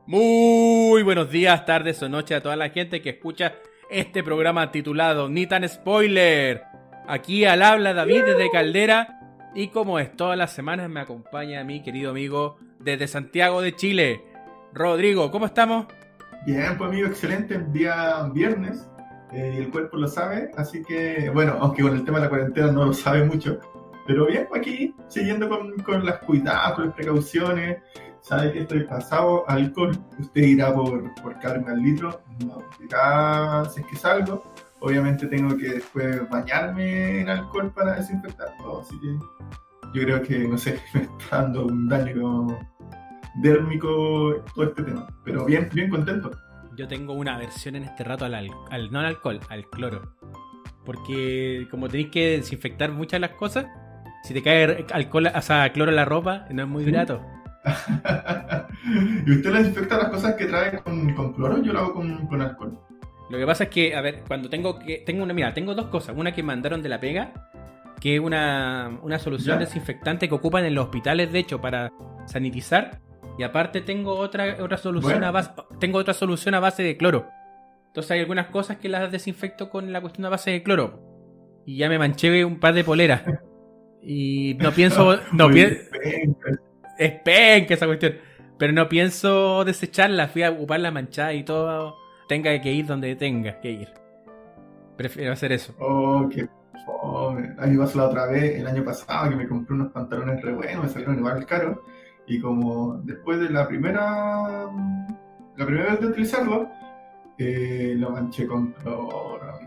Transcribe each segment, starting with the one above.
Muy buenos días, tardes o noches a toda la gente que escucha este programa titulado Ni tan spoiler. Aquí al habla David desde Caldera y como es todas las semanas me acompaña mi querido amigo desde Santiago de Chile, Rodrigo. ¿Cómo estamos? Bien, pues amigo, excelente. Día viernes, el cuerpo lo sabe, así que, bueno, aunque con el tema de la cuarentena no lo sabe mucho, pero bien, pues aquí, siguiendo con las cuidadas, con las precauciones, sabe que estoy pasado a alcohol, usted irá por carne al litro, no, acá, si es que salgo, obviamente tengo que después bañarme en alcohol para desinfectar todo, así que yo creo que, no sé, me está dando un daño dérmico todo este tema, pero bien, bien contento. Yo tengo una aversión en este rato no al alcohol, al cloro. Porque como tenéis que desinfectar muchas de las cosas, si te cae alcohol, o sea, cloro en la ropa, no es muy grato. ¿Y usted le desinfecta las cosas que trae con cloro? Yo lo hago con alcohol. Lo que pasa es que, a ver, cuando tengo dos cosas. Una que mandaron de la pega, que es una solución ¿Ya? desinfectante que ocupan en los hospitales, de hecho, para sanitizar. Y aparte tengo otra solución Bueno, tengo otra solución a base de cloro. Entonces hay algunas cosas que las desinfecto con la cuestión a base de cloro. Y ya me manché un par de poleras. Y no pienso, no oye, pienso, es penca esa cuestión. Pero no pienso desecharla, fui a ocupar la manchada y todo. Tenga que ir donde tenga que ir. Prefiero hacer eso. oh, qué fome. A mí me pasó la otra vez, el año pasado, que me compré unos pantalones re buenos, me salieron igual caros. Y como después de la primera vez de utilizarlo, lo manché con cloro.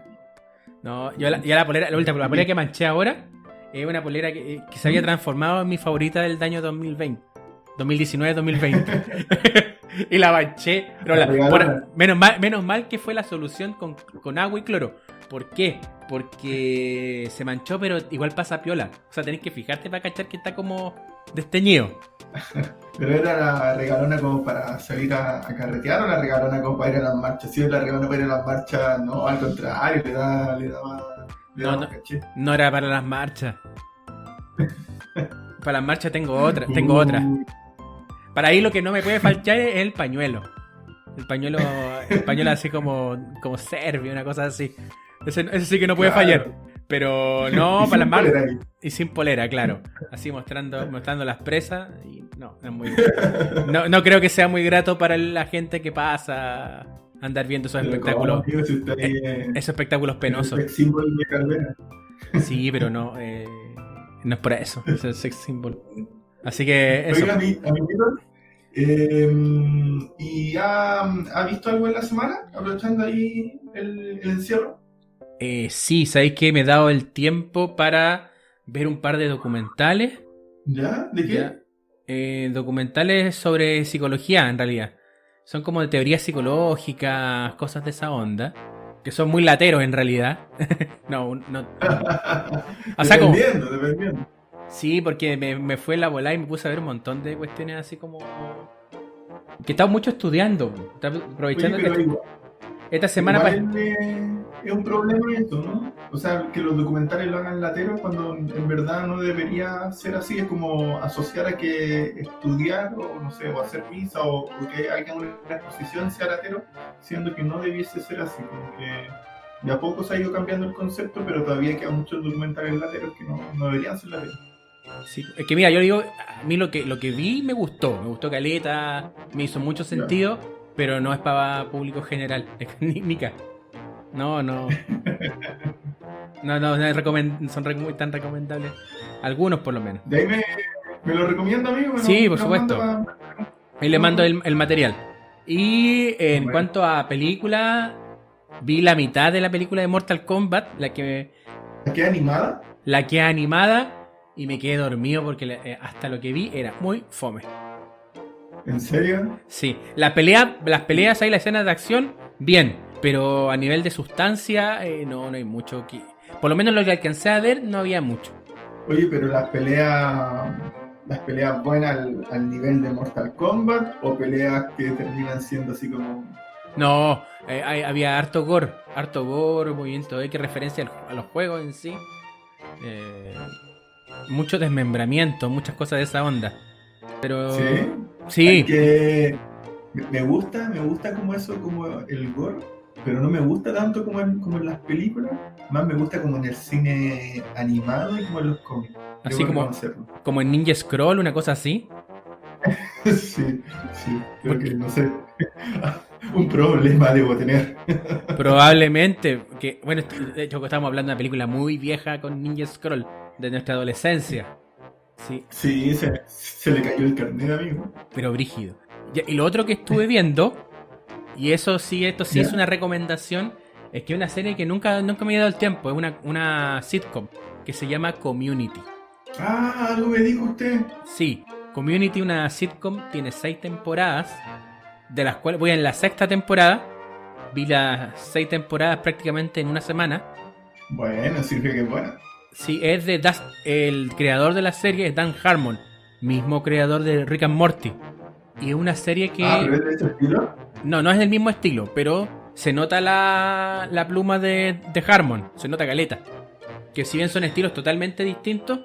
No, yo la polera, la polera que manché ahora es una polera que se había transformado en mi favorita del año 2020. 2019-2020. Y la manché. Pero La regalona. menos mal que fue la solución con agua y cloro. ¿Por qué? Porque se manchó, pero igual pasa piola. O sea, tenés que fijarte para cachar que está como desteñido. Pero era la regalona como para salir a carretear o la regalona como para ir a las marchas. Si es la regalona para ir a las marchas, no, al contrario, le da No, más no, caché. no era para las marchas. Para las marchas tengo otra. Uh, Para ahí lo que no me puede faltar es el pañuelo. El pañuelo, el pañuelo así como serbio, una cosa así. Ese sí que no puede fallar. claro. Pero Y no, para las sin polera marchas. ahí. Y sin polera, claro. Así mostrando las presas. Y no, es muy. No creo que sea muy grato para la gente que pasa andar viendo esos Pero como espectáculos. amigo, si usted ahí Esos espectáculos es el penosos. sex symbol de Carvera. Sí, pero no. No es por eso. Es el sex symbol. Así que eso. Oiga, amiguito, ¿y ha visto algo en la semana? Aprovechando ahí el encierro. Sí, sabéis que me he dado el tiempo para ver un par de documentales. ¿Ya? ¿De Ya. qué? Documentales sobre psicología, en realidad. Son como de teorías psicológicas, cosas de esa onda. Que son muy lateros, en realidad. No, no. O sea, como. Dependiendo, dependiendo. Sí, porque me fue la bola y me puse a ver un montón de cuestiones así como. Que estaba mucho estudiando. Estaba Oye, aprovechando que pero igual. esta semana. Igual es un problema esto, ¿no? O sea, que los documentales lo hagan lateros cuando en verdad no debería ser así. Es como asociar a que estudiar o, no sé, o hacer misa o que alguien en una exposición sea latero, siendo que no debiese ser así. Como que de a poco se ha ido cambiando el concepto, pero todavía quedan muchos documentales lateros que no deberían ser lateros. Sí, es que mira, yo digo, a mí lo que vi me gustó caleta, me hizo mucho Ya. sentido, pero no es para público general, Nica. No, no muy tan recomendables. Algunos por lo menos. De ahí me lo recomienda, amigo, Sí, por me lo manda supuesto. para... Ahí le mando el material. Y en Bueno, cuanto a película, vi la mitad de la película de Mortal Kombat, ¿qué animada? la que es animada, y me quedé dormido porque hasta lo que vi era muy fome. ¿En serio? Sí, las peleas ahí, las escenas de acción, bien, pero a nivel de sustancia, no hay mucho que. Por lo menos lo que alcancé a ver, no había mucho. Oye, pero las peleas buenas al nivel de Mortal Kombat o peleas que terminan siendo así como... No, había harto gore, movimiento que referencia a los juegos en sí. Eh, Mucho desmembramiento, muchas cosas de esa onda. Sí, Pero hay sí, que Me gusta como eso, como el gore, pero no me gusta tanto como en las películas, más me gusta como en el cine animado y como en los cómics. Así Debo como, reconocerlo. como en Ninja Scroll, una cosa así. Sí, sí, creo que Porque no sé, un problema debo tener. probablemente, que bueno, de hecho estamos hablando de una película muy vieja con Ninja Scroll, de nuestra adolescencia. Sí, Sí, se le cayó el carnet, amigo. pero brígido. Y lo otro que estuve viendo, y eso sí, esto sí es ¿Ya? una recomendación, es que una serie que nunca me he dado el tiempo, es una sitcom que se llama Community. Ah, algo me dijo usted. Sí, Community, una sitcom, tiene 6 temporadas, de las cuales voy en la sexta temporada. Vi las 6 temporadas prácticamente en una semana. Bueno, sirve que es buena. Sí, es de el creador de la serie es Dan Harmon, mismo creador de Rick and Morty. Y es una serie Ah, pero que es de ese estilo. no es del mismo estilo, pero se nota la pluma de Harmon, se nota caleta. Que si bien son estilos totalmente distintos,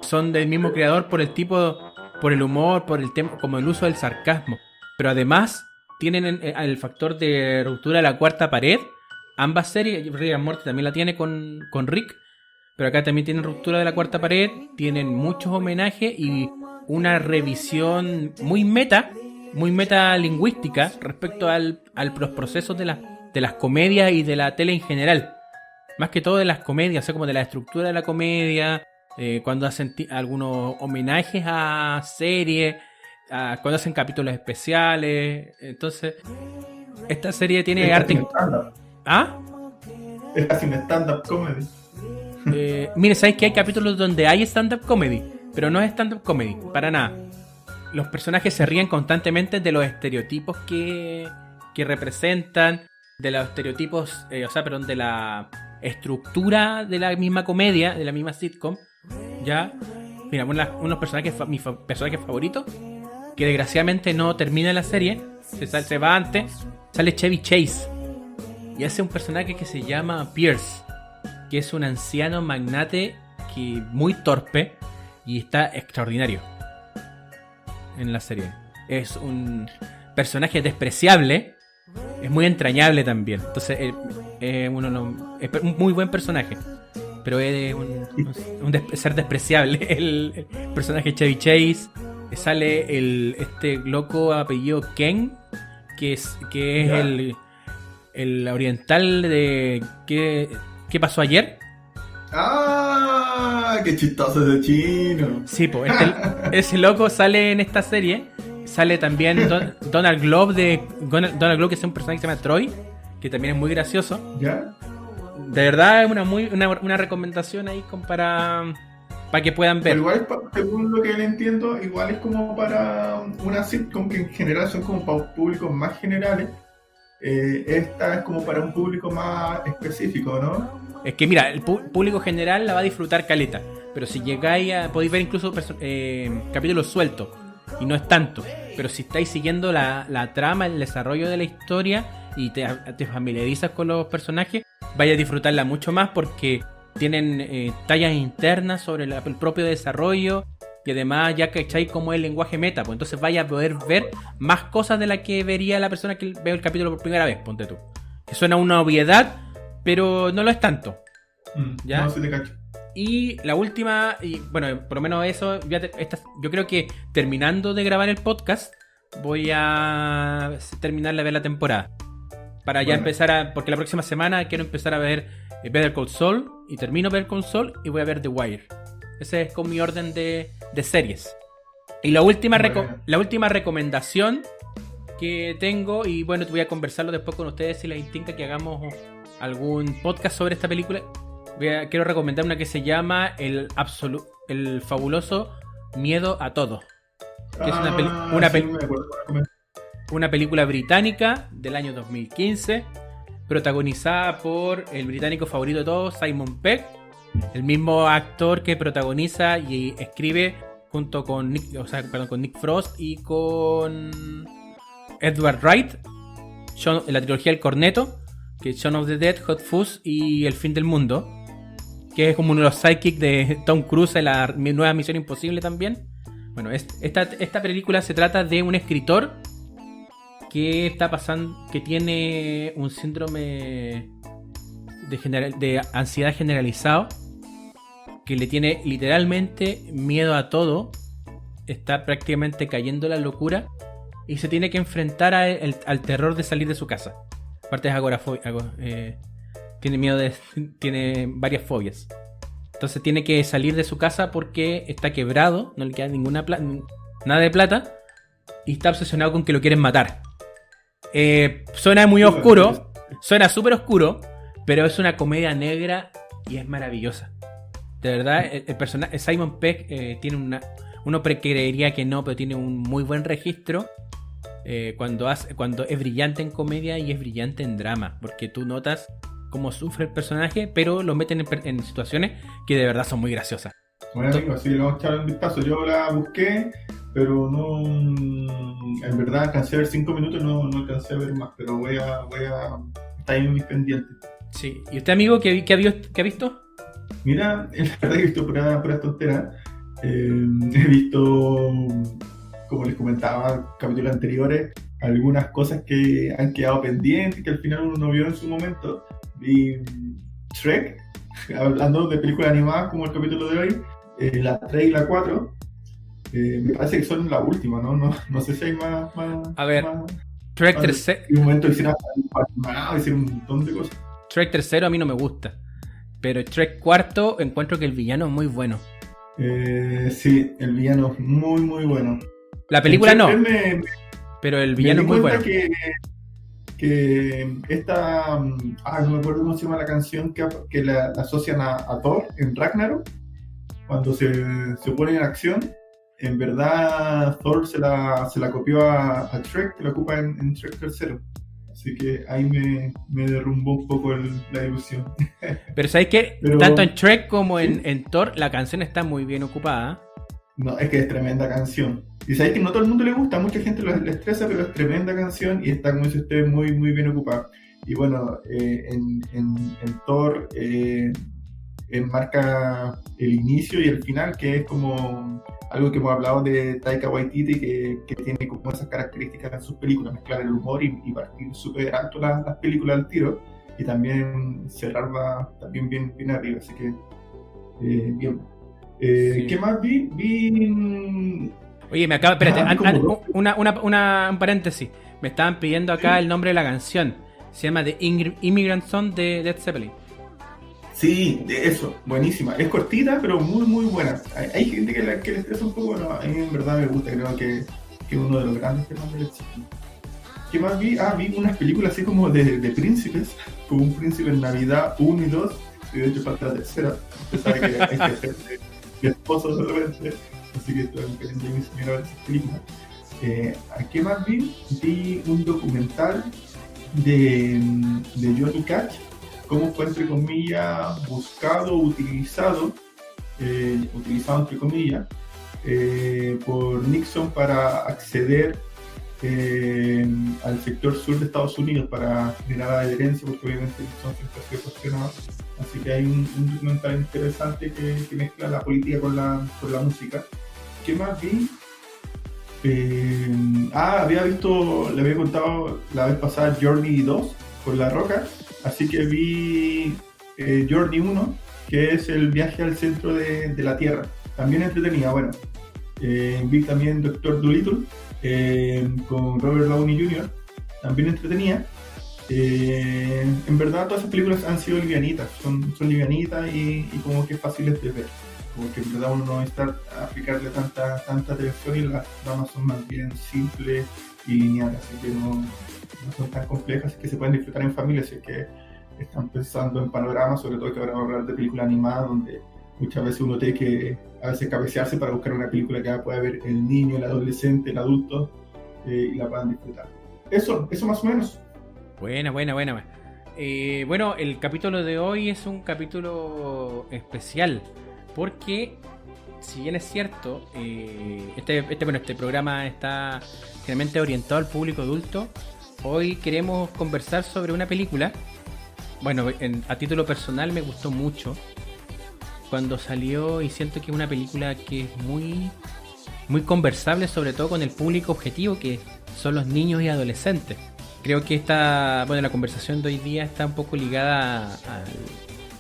son del mismo creador por el tipo, por el humor, por el tema, como el uso del sarcasmo. Pero además tienen el factor de ruptura de la cuarta pared. Ambas series, Rick and Morty también la tiene con Rick, pero acá también tienen ruptura de la cuarta pared, tienen muchos homenajes y una revisión muy meta lingüística respecto a los procesos de las comedias y de la tele en general. Más que todo de las comedias, o sea, como de la estructura de la comedia, cuando hacen algunos homenajes a series, cuando hacen capítulos especiales. Entonces, esta serie tiene Es casi arte. un stand-up. ¿Ah? Es casi un stand-up comedy. Mire, ¿sabes que hay capítulos donde hay stand-up comedy? Pero no es stand-up comedy, para nada. Los personajes se ríen constantemente de los estereotipos que representan, de los estereotipos, perdón, de la estructura de la misma comedia, de la misma sitcom. Ya, mira, unos personajes, mis personajes favoritos, que desgraciadamente no termina la serie, se va antes, sale Chevy Chase. Y hace un personaje que se llama Pierce, que es un anciano magnate que muy torpe y está extraordinario en la serie. Es un personaje despreciable, es muy entrañable también. Entonces, es un muy buen personaje, pero es ser despreciable. El personaje Chevy Chase. Sale este loco apellido Ken, que es ¿Ya? el oriental de ¿Qué pasó ayer? Ah, qué chistoso ese chino. Sí, pues ese loco sale en esta serie. Sale también Donald Globe Donald Globe, que es un personaje que se llama Troy, que también es muy gracioso. ¿Ya? De verdad es una recomendación ahí para que puedan ver. Pero igual, según lo que le entiendo, igual es como para una sitcom que en general son como para públicos más generales. Esta es como para un público más específico, ¿no? Es que mira, el público general la va a disfrutar caleta, pero si llegáis podéis ver incluso capítulos sueltos y no es tanto. Pero si estáis siguiendo la trama, el desarrollo de la historia y te familiarizas con los personajes, vais a disfrutarla mucho más porque tienen tallas internas sobre el propio desarrollo y además ya cacháis cómo es el lenguaje meta, pues entonces vais a poder ver más cosas de las que vería la persona que ve el capítulo por primera vez, ponte tú. Que suena una obviedad, pero no lo es tanto. ¿Ya? No, se te cacho. Y la última, y bueno, por lo menos eso, yo creo que terminando de grabar el podcast, voy a terminar de ver la temporada. Para ya empezar porque la próxima semana quiero empezar a ver Better Call Saul, y termino Better Call Saul y voy a ver The Wire. Ese es con mi orden de series. Y la última recomendación que tengo, y bueno, te voy a conversarlo después con ustedes si les intinca que hagamos algún podcast sobre esta película. Quiero recomendar una que se llama El fabuloso miedo a todo. Que es una película británica del año 2015, protagonizada por el británico favorito de todos, Simon Pegg, el mismo actor que protagoniza y escribe junto con Nick Frost y con Edward Wright, en la trilogía El Corneto, que es Shaun of the Dead, Hot Fuzz y El Fin del Mundo, que es como uno de los sidekicks de Tom Cruise en la nueva Misión Imposible también. Bueno, esta película se trata de un escritor que está pasando, que tiene un síndrome de ansiedad generalizado, que le tiene literalmente miedo a todo, está prácticamente cayendo en la locura y se tiene que enfrentar al terror de salir de su casa. Aparte es agorafobia, tiene miedo tiene varias fobias. Entonces tiene que salir de su casa porque está quebrado, no le queda nada de plata y está obsesionado con que lo quieren matar. Suena muy oscuro, suena súper oscuro, pero es una comedia negra y es maravillosa. De verdad, el personaje Simon Pegg tiene uno creería que no, pero tiene un muy buen registro cuando es brillante en comedia y es brillante en drama, porque tú notas cómo sufre el personaje, pero lo meten en situaciones que de verdad son muy graciosas. Bueno, amigo, sí, le vamos a echar un vistazo. Yo la busqué, pero no. En verdad, alcancé a ver 5 minutos, no alcancé a ver más, pero voy a estar ahí en mis pendientes. Sí. ¿Y usted, amigo, qué ha visto? Mira, la verdad he visto pura tontera. He visto, como les comentaba en capítulos anteriores, algunas cosas que han quedado pendientes, que al final uno no vio en su momento. Vi Shrek, hablando de películas animadas como el capítulo de hoy, la 3 y la 4. Me parece que son la última, ¿no? No sé si hay más. A ver, Shrek 3. En un momento hicieron un montón de cosas. Shrek 3 a mí no me gusta, pero Shrek 4 encuentro que el villano es muy bueno. Sí, el villano es muy, muy bueno. La película no, pero el villano es muy bueno. Que esta... no me acuerdo cómo se llama la canción que la asocian a Thor en Ragnarok. Cuando se pone en acción, en verdad Thor se la copió a Shrek, que la ocupa en Shrek 3. Así que ahí me derrumbó un poco la ilusión. Pero ¿sabes qué? Tanto en Shrek como en Thor, la canción está muy bien ocupada. No, es que es tremenda canción. Y sabes que no a todo el mundo le gusta, mucha gente le estresa, pero es tremenda canción y está, como dice usted, muy, muy bien ocupada. Y bueno, en Thor marca el inicio y el final, que es como algo que hemos hablado de Taika Waititi, que tiene como esas características en sus películas, mezclar el humor y partir súper alto las películas al tiro, y también cerrarla también bien arriba, así que bien. Sí. ¿Qué más vi? Oye, espérate, un paréntesis. Me estaban pidiendo acá el nombre de la canción. Se llama The Immigrant Song de Led Zeppelin. Sí, de eso, buenísima. Es cortita, pero muy, muy buena. Hay gente que le estresa un poco, bueno, a mí en verdad me gusta, creo que es uno de los grandes temas de Led Zeppelin. ¿Qué más vi? Vi unas películas así como de príncipes, como Un Príncipe en Navidad 1 y 2, y de hecho falta la tercera. Usted sabe que hay que ser de esposo de repente, así que estoy queriendo mi señora ver esas películas. ¿Qué más vi? Vi un documental de Johnny Cash, cómo fue, entre comillas, buscado, utilizado entre comillas, por Nixon para acceder al sector sur de Estados Unidos para generar adherencia, porque obviamente Nixon siempre ha sido cuestionado. Así que hay un documental interesante que mezcla la política con la música. ¿Qué más vi? Había visto, le había contado la vez pasada Journey 2 con La Roca, así que vi Journey 1, que es el viaje al centro de la Tierra. También entretenida, bueno. Vi también Doctor Dolittle con Robert Downey Jr., también entretenida. En verdad todas esas películas han sido livianitas, son livianitas y como que fáciles de ver, porque en verdad uno no necesita aplicarle tanta atención y las tramas son más bien simples y lineales, así que no son tan complejas, que se pueden disfrutar en familia si es que están pensando en panoramas, sobre todo que ahora vamos a hablar de películas animadas donde muchas veces uno tiene que a veces cabecearse para buscar una película que pueda ver el niño, el adolescente, el adulto y la puedan disfrutar. Eso más o menos. Buena. Bueno, el capítulo de hoy es un capítulo especial porque, si bien es cierto, este programa está generalmente orientado al público adulto, hoy queremos conversar sobre una película. Bueno, a título personal me gustó mucho cuando salió y siento que es una película que es muy muy conversable, sobre todo con el público objetivo que son los niños y adolescentes. Creo que la conversación de hoy día está un poco ligada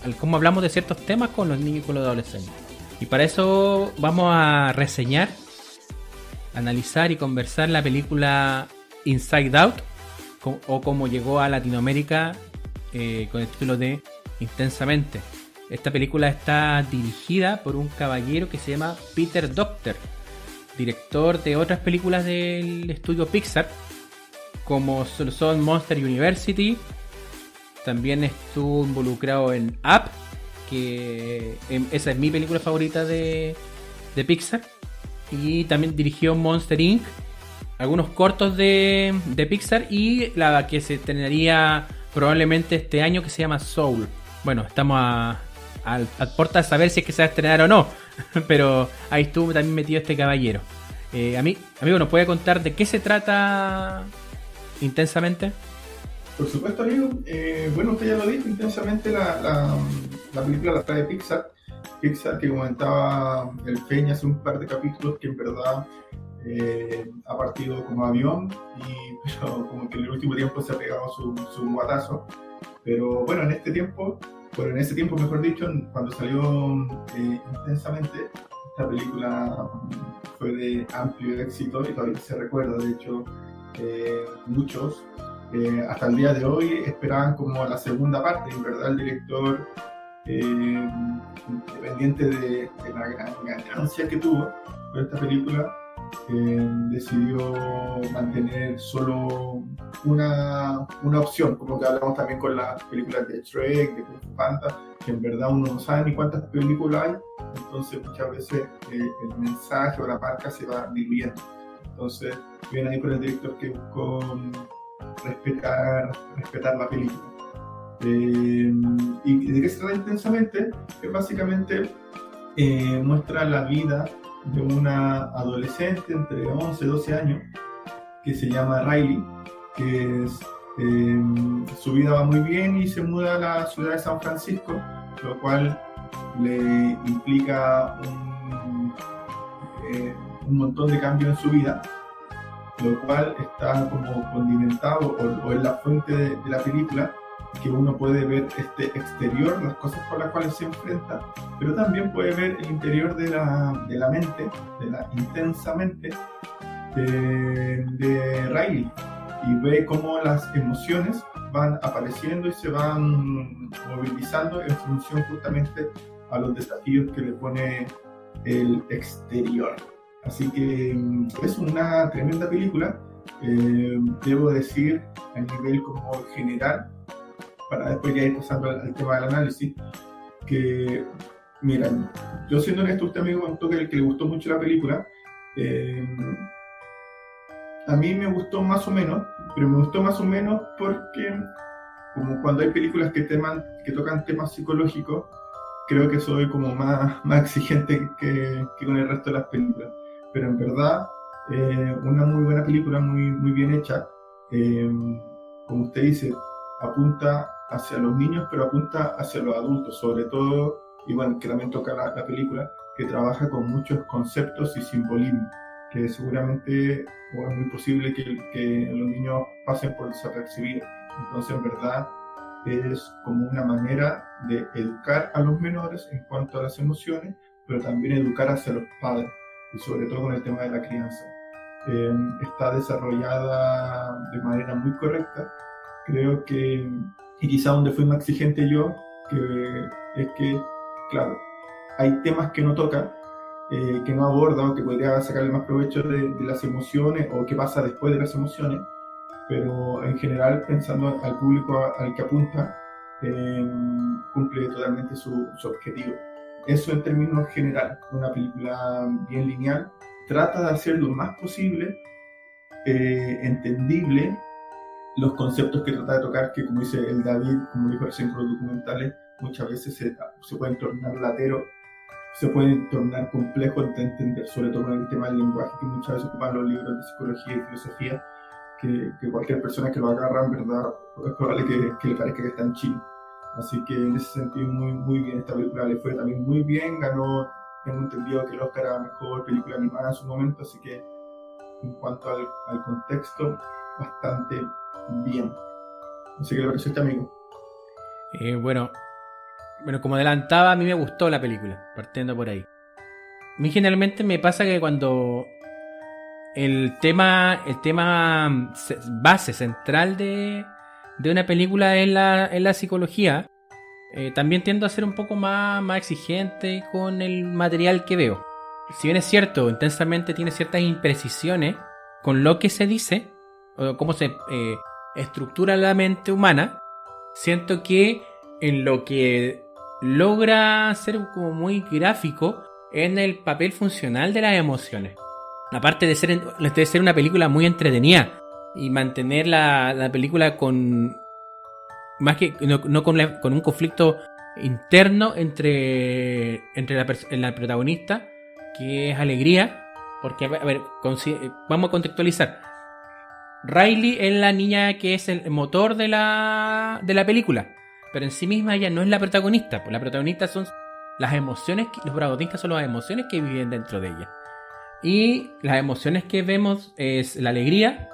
al cómo hablamos de ciertos temas con los niños y con los adolescentes. Y para eso vamos a reseñar, analizar y conversar la película Inside Out, o como llegó a Latinoamérica con el título de Intensamente. Esta película está dirigida por un caballero que se llama Peter Docter, director de otras películas del estudio Pixar, como son Monster University. También estuvo involucrado en Up, que esa es mi película favorita de Pixar. Y también dirigió Monster Inc., algunos cortos de Pixar, y la que se estrenaría probablemente este año, que se llama Soul. Bueno, estamos a puerta de saber si es que se va a estrenar o no, pero ahí estuvo también metido este caballero. Amigo, ¿nos puede contar de qué se trata Intensamente? Por supuesto, amigo. Bueno, usted ya lo dijo, Intensamente la película la trae Pixar. Pixar, que comentaba el Feña hace un par de capítulos, que en verdad ha partido como avión, pero como que en el último tiempo se ha pegado su guatazo. Pero bueno, en ese tiempo mejor dicho, cuando salió Intensamente, esta película fue de amplio éxito y todavía se recuerda. De hecho, muchos hasta el día de hoy esperaban como la segunda parte. En verdad, el director, independiente de la gran ganancia que tuvo por esta película, decidió mantener solo una opción, como que hablamos también con las películas de Shrek, de Kung Fu Panda, que en verdad uno no sabe ni cuántas películas hay, entonces muchas veces el mensaje o la marca se va diluyendo. Entonces viene ahí por el director que buscó respetar la película. ¿Y de qué se trata Intensamente? Que básicamente muestra la vida de una adolescente entre 11 y 12 años que se llama Riley, que su vida va muy bien y se muda a la ciudad de San Francisco, lo cual le implica un montón de cambios en su vida, lo cual está como condimentado o es la fuente de la película, que uno puede ver este exterior, las cosas con las cuales se enfrenta, pero también puede ver el interior de la mente, de la intensa mente de Riley, y ve cómo las emociones van apareciendo y se van movilizando en función justamente a los desafíos que le pone el exterior. Así que es una tremenda película, debo decir, a nivel como general, para después ya ir pasando al tema del análisis, que, mira, yo siendo honesto, usted amigo contó que le gustó mucho la película. A mí me gustó más o menos, pero me gustó más o menos porque, como cuando hay películas que tocan temas psicológicos, creo que soy como más exigente que con el resto de las películas. Pero en verdad, una muy buena película, muy bien hecha. Como usted dice, apunta hacia los niños, pero apunta hacia los adultos, sobre todo, y bueno, que también toca la película, que trabaja con muchos conceptos y simbolismos, que seguramente es muy posible que los niños pasen por desapercibidos. Entonces, en verdad, es como una manera de educar a los menores en cuanto a las emociones, pero también educar hacia los padres, y sobre todo con el tema de la crianza. Está desarrollada de manera muy correcta. Creo que, y quizá donde fui más exigente yo, es que, claro, hay temas que no toca, que no aborda, o que podría sacarle más provecho de las emociones, o qué pasa después de las emociones, pero en general, pensando al público al que apunta, cumple totalmente su objetivo. Eso en términos generales, una película bien lineal, trata de hacer lo más posible entendible los conceptos que trata de tocar, que como dice el David, como dijo recién con los documentales, muchas veces se pueden tornar lateros, se pueden tornar complejos de entender, sobre todo en el tema del lenguaje, que muchas veces ocupan los libros de psicología y filosofía, que cualquier persona que lo agarra, en verdad, es probable que le parezca que está en chino. Así que en ese sentido, muy bien, esta película le fue también muy bien, ganó Tengo entendido que el Oscar a mejor película animada en su momento, así que en cuanto al contexto, bastante bien. No sé qué le pareció a este amigo. Bueno, como adelantaba, a mí me gustó la película, partiendo por ahí. A mí generalmente me pasa que cuando el tema base central de una película es la psicología, también tiendo a ser un poco más exigente con el material que veo. Si bien es cierto, intensamente tiene ciertas imprecisiones con lo que se dice, o cómo se estructura la mente humana, siento que en lo que logra ser como muy gráfico en el papel funcional de las emociones. Aparte de ser una película muy entretenida y mantener la película con más que no con un conflicto interno entre la protagonista, que es Alegría, porque a ver, vamos a contextualizar. Riley es la niña que es el motor de la película, pero en sí misma ella no es la protagonista, pues la protagonista son las emociones, los protagonistas son las emociones que viven dentro de ella. Y las emociones que vemos es la alegría,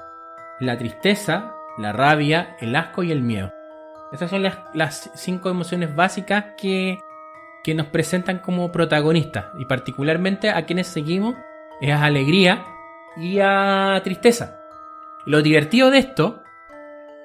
la tristeza, la rabia, el asco y el miedo. Esas son las 5 emociones básicas que nos presentan como protagonistas. Y particularmente a quienes seguimos es a alegría y a tristeza. Lo divertido de esto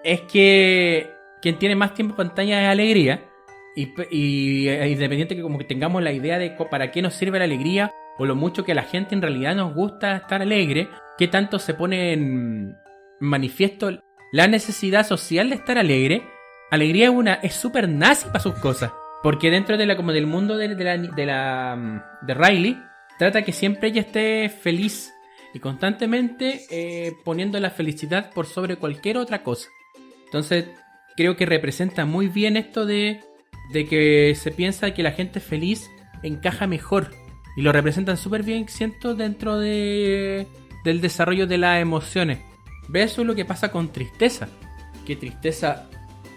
es que quien tiene más tiempo en pantalla es alegría. Y independiente que como que tengamos la idea de para qué nos sirve la alegría, o lo mucho que a la gente en realidad nos gusta estar alegre, qué tanto se pone en manifiesto la necesidad social de estar alegre. Alegría es súper nazi para sus cosas, porque dentro de como del mundo de Riley trata que siempre ella esté feliz y constantemente poniendo la felicidad por sobre cualquier otra cosa. Entonces creo que representa muy bien esto de que se piensa que la gente feliz encaja mejor, y lo representan súper bien, siento, dentro del desarrollo de las emociones. Versus lo que pasa con tristeza, que tristeza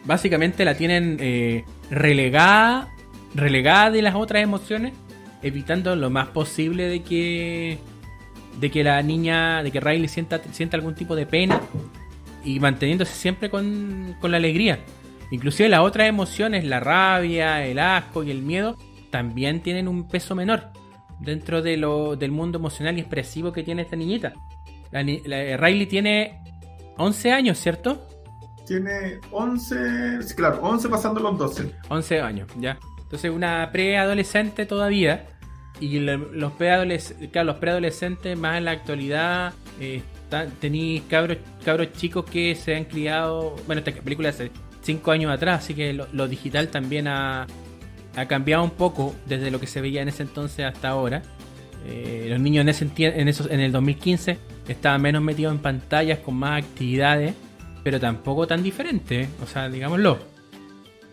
básicamente la tienen relegada de las otras emociones, evitando lo más posible de que la niña, de que Riley sienta algún tipo de pena, y manteniéndose siempre con la alegría. Inclusive las otras emociones, la rabia, el asco y el miedo, también tienen un peso menor dentro del mundo emocional y expresivo que tiene esta niñita. Riley tiene 11 años, ¿cierto? Tiene 11, claro, 11 pasando los 12. 11 años, ya. Entonces una preadolescente todavía. Y los preadolescentes más en la actualidad, tenéis cabros chicos que se han criado. Bueno, esta película hace 5 años atrás, así que lo digital también ha cambiado un poco desde lo que se veía en ese entonces hasta ahora. Los niños en el 2015 estaban menos metidos en pantallas, con más actividades, pero tampoco tan diferentes, o sea, digámoslo.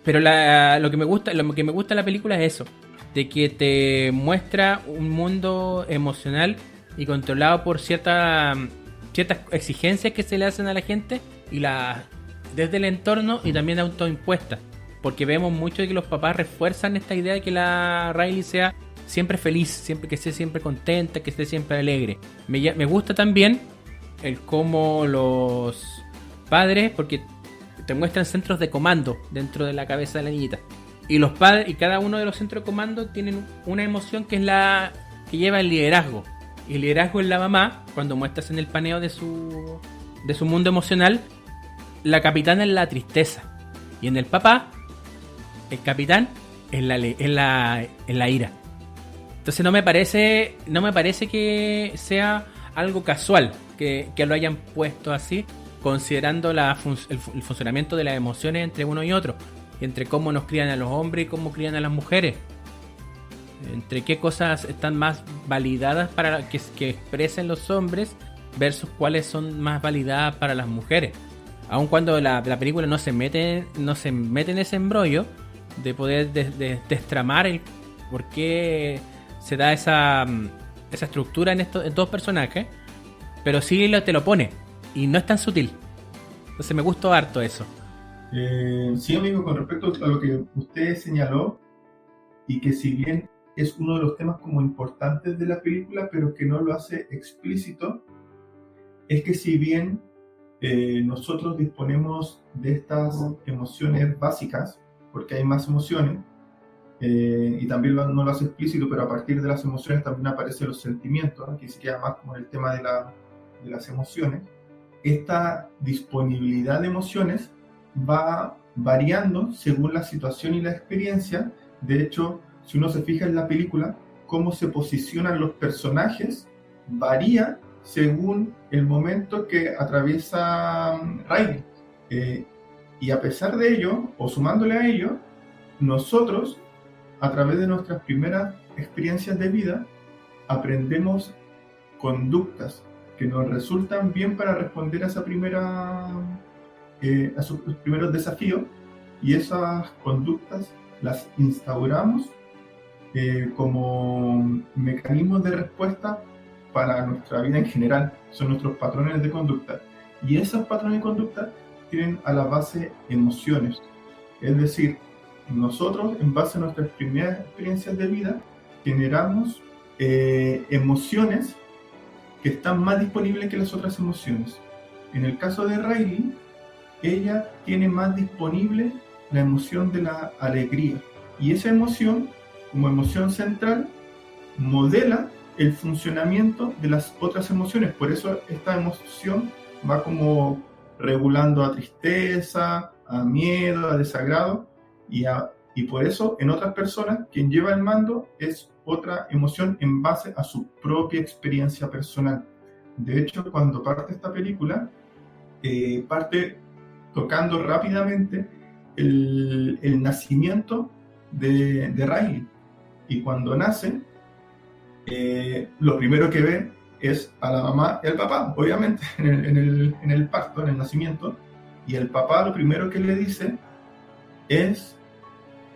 Pero lo que me gusta de la película es eso, de que te muestra un mundo emocional y controlado por ciertas exigencias que se le hacen a la gente, y desde el entorno, y también autoimpuestas, porque vemos mucho de que los papás refuerzan esta idea de que la Riley sea siempre feliz, que esté siempre contenta, que esté siempre alegre. Me gusta también el cómo los padres, porque te muestran centros de comando dentro de la cabeza de la niñita, y los padres, y cada uno de los centros de comando tienen una emoción que es la que lleva el liderazgo. Y el liderazgo es la mamá, cuando muestras en el paneo de su mundo emocional. La capitana es la tristeza, y en el papá el capitán es la ira. Entonces no me parece que sea algo casual que lo hayan puesto así, considerando el funcionamiento de las emociones entre uno y otro, entre cómo nos crían a los hombres y cómo crían a las mujeres, entre qué cosas están más validadas para que expresen los hombres versus cuáles son más validadas para las mujeres. Aun cuando la película no se mete en ese embrollo de poder destramar el por qué se da esa estructura en dos personajes, pero sí te lo pone, y no es tan sutil. Entonces me gustó harto eso. Sí, amigo, con respecto a lo que usted señaló, y que si bien es uno de los temas como importantes de la película, pero que no lo hace explícito, es que si bien nosotros disponemos de estas emociones básicas, porque hay más emociones, y también no lo hace explícito, pero a partir de las emociones también aparecen los sentimientos, aquí se queda más como el tema de las emociones. Esta disponibilidad de emociones va variando según la situación y la experiencia. De hecho, si uno se fija en la película, cómo se posicionan los personajes varía según el momento que atraviesa Riley. Y a pesar de ello, o sumándole a ello, nosotros, a través de nuestras primeras experiencias de vida, aprendemos conductas que nos resultan bien para responder a esa a sus primeros desafíos, y esas conductas las instauramos como mecanismos de respuesta para nuestra vida en general. Son nuestros patrones de conducta, y esos patrones de conducta tienen a la base emociones. Es decir, nosotros, en base a nuestras primeras experiencias de vida, generamos emociones que están más disponibles que las otras emociones. En el caso de Riley, ella tiene más disponible la emoción de la alegría, y esa emoción, como emoción central, modela el funcionamiento de las otras emociones. Por eso esta emoción va como regulando a tristeza, a miedo, a desagrado, y por eso en otras personas quien lleva el mando es otra emoción en base a su propia experiencia personal. De hecho, cuando parte esta película, parte tocando rápidamente el nacimiento de Riley. Y cuando nace, lo primero que ve es a la mamá y al papá, obviamente, en el parto, en el nacimiento. Y el papá lo primero que le dice es: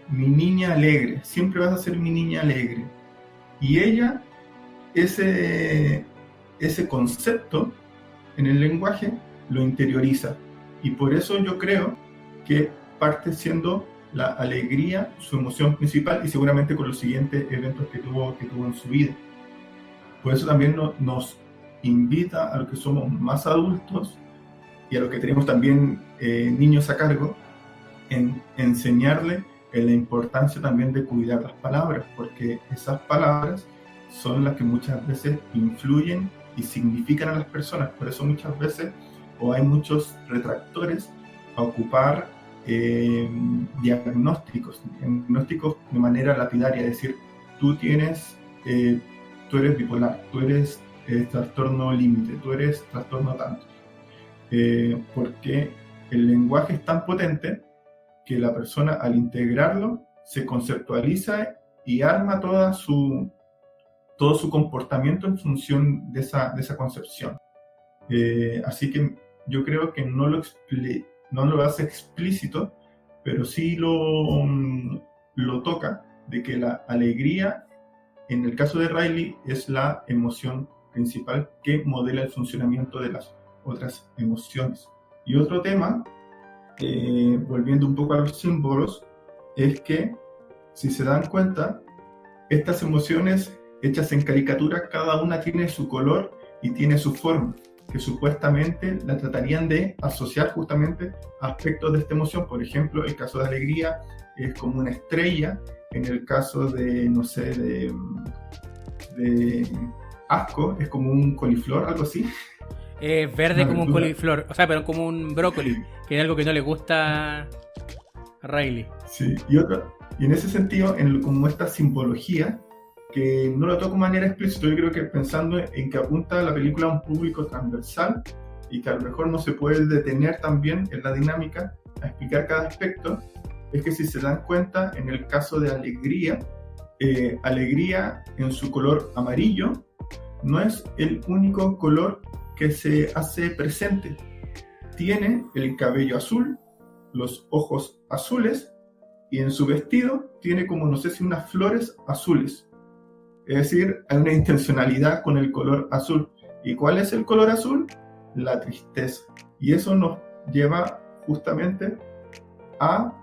mi niña alegre, siempre vas a ser mi niña alegre. Y ella, ese concepto en el lenguaje lo interioriza, y por eso yo creo que parte siendo la alegría su emoción principal, y seguramente con los siguientes eventos que tuvo en su vida. Por eso también nos invita a los que somos más adultos y a los que tenemos también niños a cargo, en enseñarle la importancia también de cuidar las palabras, porque esas palabras son las que muchas veces influyen y significan a las personas. Por eso muchas veces, o hay muchos retractores a ocupar diagnósticos de manera lapidaria, es decir, tú eres bipolar, tú eres trastorno límite, tú eres trastorno tanto, porque el lenguaje es tan potente que la persona, al integrarlo, se conceptualiza y arma todo su comportamiento en función de esa concepción. Así que yo creo que no lo hace explícito, pero sí lo toca, de que la alegría, en el caso de Riley, es la emoción principal que modela el funcionamiento de las otras emociones. Y otro tema, volviendo un poco a los símbolos, es que, si se dan cuenta, estas emociones hechas en caricatura, cada una tiene su color y tiene su forma, que supuestamente la tratarían de asociar justamente a aspectos de esta emoción. Por ejemplo, el caso de alegría es como una estrella, en el caso de, no sé, de asco es como un coliflor, algo así. Verde como un coliflor, o sea, pero como un brócoli, que es algo que no le gusta a Riley. Sí, y en ese sentido, como esta simbología, que no lo toco de manera explícita, yo creo que pensando en que apunta la película a un público transversal, y que a lo mejor no se puede detener también en la dinámica a explicar cada aspecto, es que, si se dan cuenta, en el caso de alegría, alegría en su color amarillo no es el único color que se hace presente. Tiene el cabello azul, los ojos azules, y en su vestido tiene como, no sé si, unas flores azules. Es decir, hay una intencionalidad con el color azul. ¿Y cuál es el color azul? La tristeza. Y eso nos lleva justamente a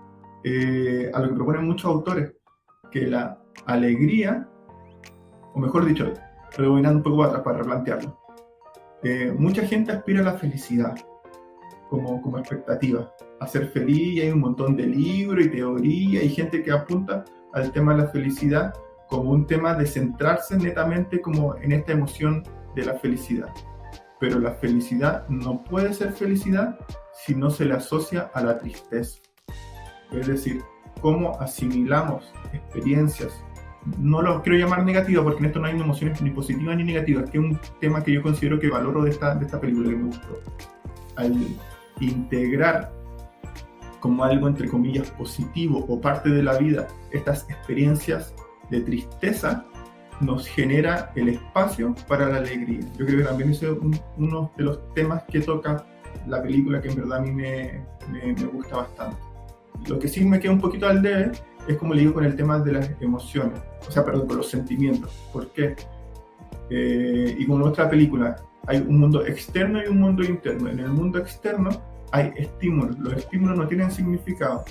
lo que proponen muchos autores, que la alegría, o mejor dicho, rebobinando un poco para atrás para replantearlo. Mucha gente aspira a la felicidad como expectativa, a ser feliz, y hay un montón de libros y teoría y gente que apunta al tema de la felicidad como un tema de centrarse netamente como en esta emoción de la felicidad. Pero la felicidad no puede ser felicidad si no se le asocia a la tristeza. Es decir, cómo asimilamos experiencias, no lo quiero llamar negativa porque en esto no hay emociones ni positivas ni negativas, que es un tema que yo considero que valoro de esta película que me gustó. Al integrar como algo entre comillas positivo o parte de la vida estas experiencias de tristeza, nos genera el espacio para la alegría. Yo creo que también ese es uno de los temas que toca la película, que en verdad a mí me gusta bastante. Lo que sí me queda un poquito al debe es, como le digo, con el tema de las emociones, con los sentimientos. ¿Por qué? Y como en nuestra película hay un mundo externo y un mundo interno. En el mundo externo hay estímulos. Los estímulos no tienen significado.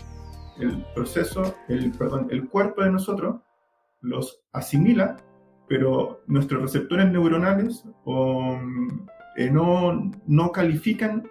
El cuerpo de nosotros los asimila, pero nuestros receptores neuronales no califican,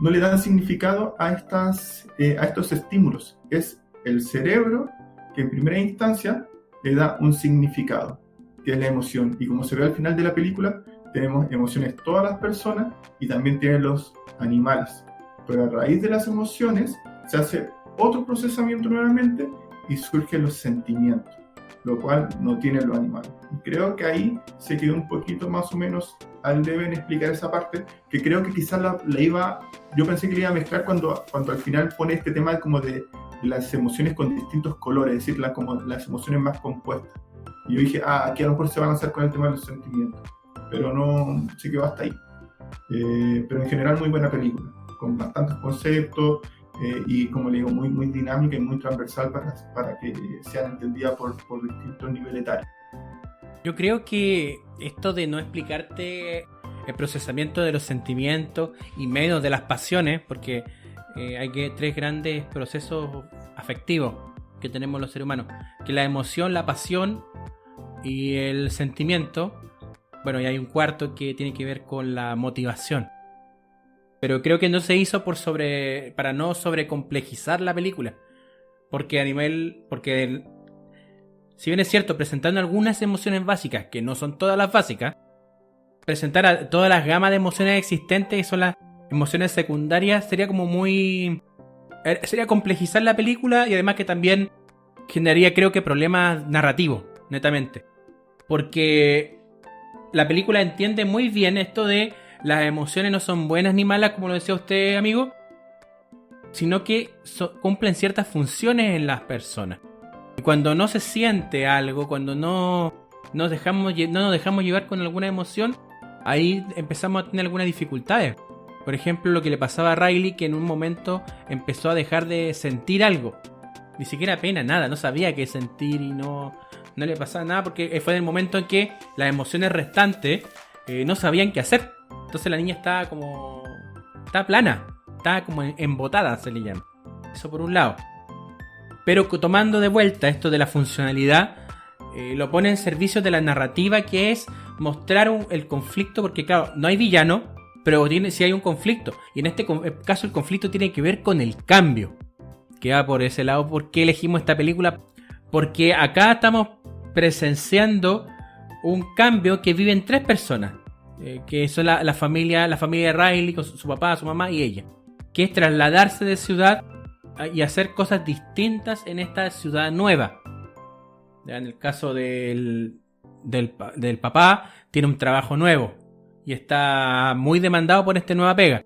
no le dan significado a estos estímulos. Es el cerebro que en primera instancia le da un significado, que es la emoción. Y como se ve al final de la película, tenemos emociones todas las personas y también tienen los animales. Pero a raíz de las emociones se hace otro procesamiento nuevamente y surgen los sentimientos, lo cual no tienen los animales. Y creo que ahí se quedó un poquito más o menos al debe en explicar esa parte, que creo que quizás yo pensé que le iba a mezclar cuando al final pone este tema como de las emociones con distintos colores, es decir, como las emociones más compuestas. Y yo dije, aquí a lo mejor se va a lanzar con el tema de los sentimientos, pero no, se quedó hasta ahí. Pero en general muy buena película, con bastantes conceptos, y como le digo, muy, muy dinámica y muy transversal para que sean entendidas por distintos niveles etarios. Yo creo que esto de no explicarte el procesamiento de los sentimientos y menos de las pasiones, porque hay tres grandes procesos afectivos que tenemos los seres humanos, que la emoción, la pasión y el sentimiento. Bueno, y hay un cuarto que tiene que ver con la motivación. Pero creo que no se hizo para no sobrecomplejizar la película. Porque si bien es cierto, presentando algunas emociones básicas, que no son todas las básicas, presentar a todas las gamas de emociones existentes, que son las emociones secundarias, sería complejizar la película, y además que también generaría, creo que, problemas narrativos, netamente. Porque la película entiende muy bien esto de las emociones no son buenas ni malas, como lo decía usted, amigo, sino que cumplen ciertas funciones en las personas. Y cuando no se siente algo, cuando no nos dejamos llevar con alguna emoción, ahí empezamos a tener algunas dificultades. Por ejemplo, lo que le pasaba a Riley, que en un momento empezó a dejar de sentir algo. Ni siquiera pena, nada, no sabía qué sentir y no le pasaba nada, porque fue en el momento en que las emociones restantes no sabían qué hacer. Entonces la niña estaba plana, estaba como embotada, se le llama. Eso por un lado. Pero tomando de vuelta esto de la funcionalidad, lo pone en servicio de la narrativa, que es mostrar el conflicto, porque claro, no hay villano, pero sí hay un conflicto. Y en este caso el conflicto tiene que ver con el cambio, que va por ese lado. ¿Por qué elegimos esta película? Porque acá estamos presenciando un cambio que viven tres personas, que son la familia de Riley, con su papá, su mamá y ella, que es trasladarse de ciudad y hacer cosas distintas en esta ciudad nueva. Ya en el caso del papá, tiene un trabajo nuevo y está muy demandado por esta nueva pega.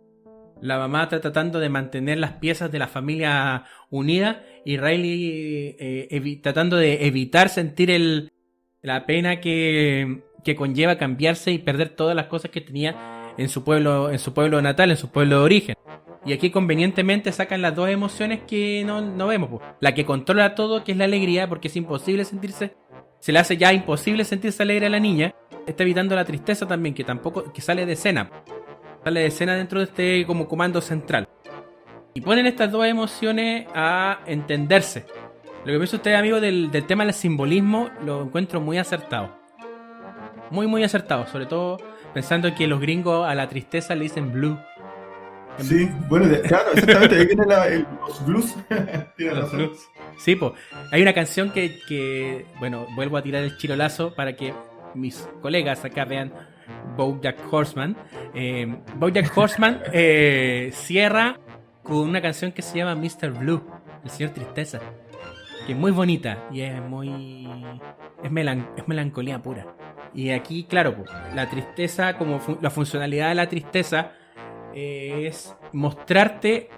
La mamá está tratando de mantener las piezas de la familia unida, y Riley tratando de evitar sentir la pena que conlleva cambiarse y perder todas las cosas que tenía en su pueblo natal, en su pueblo de origen. Y aquí convenientemente sacan las dos emociones que no vemos, pues. La que controla todo, que es la alegría, porque es imposible se le hace ya imposible sentirse alegre a la niña. Está evitando la tristeza también, que sale de escena. Sale de escena dentro de este como comando central. Y ponen estas dos emociones a entenderse. Lo que piensa usted, amigo, del tema del simbolismo, lo encuentro muy acertado. Muy, muy acertado. Sobre todo pensando que los gringos a la tristeza le dicen blue. Sí, bueno, claro, exactamente, ahí vienen los blues. Tienes Los razón. blues. Sí, pues. Hay una canción que, bueno, vuelvo a tirar el chirolazo para que mis colegas acá vean BoJack Horseman. BoJack Horseman cierra con una canción que se llama Mr. Blue, el señor Tristeza, que es muy bonita y es muy... es melancolía pura. Y aquí, claro, pues, la tristeza, como la funcionalidad de la tristeza es mostrarte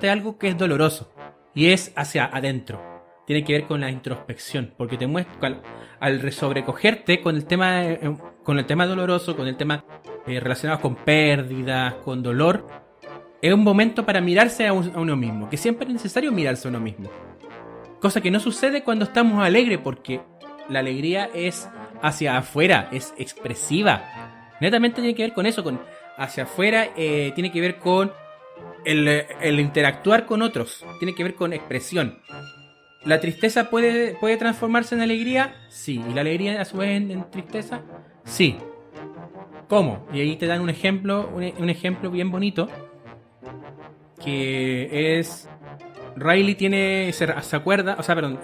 algo que es doloroso y es hacia adentro. Tiene que ver con la introspección, porque te muestra al sobrecogerte con el tema doloroso, con el tema relacionado con pérdidas, con dolor. Es un momento para mirarse a uno mismo, que siempre es necesario mirarse a uno mismo. Cosa que no sucede cuando estamos alegres, porque la alegría es hacia afuera, es expresiva. Netamente tiene que ver con eso, con hacia afuera, tiene que ver con el interactuar con otros, tiene que ver con expresión. ¿La tristeza puede transformarse en alegría? Sí. ¿Y la alegría a su vez en tristeza? Sí. ¿Cómo? Y ahí te dan un ejemplo bien bonito, que es... Riley se acuerda, o sea, perdón,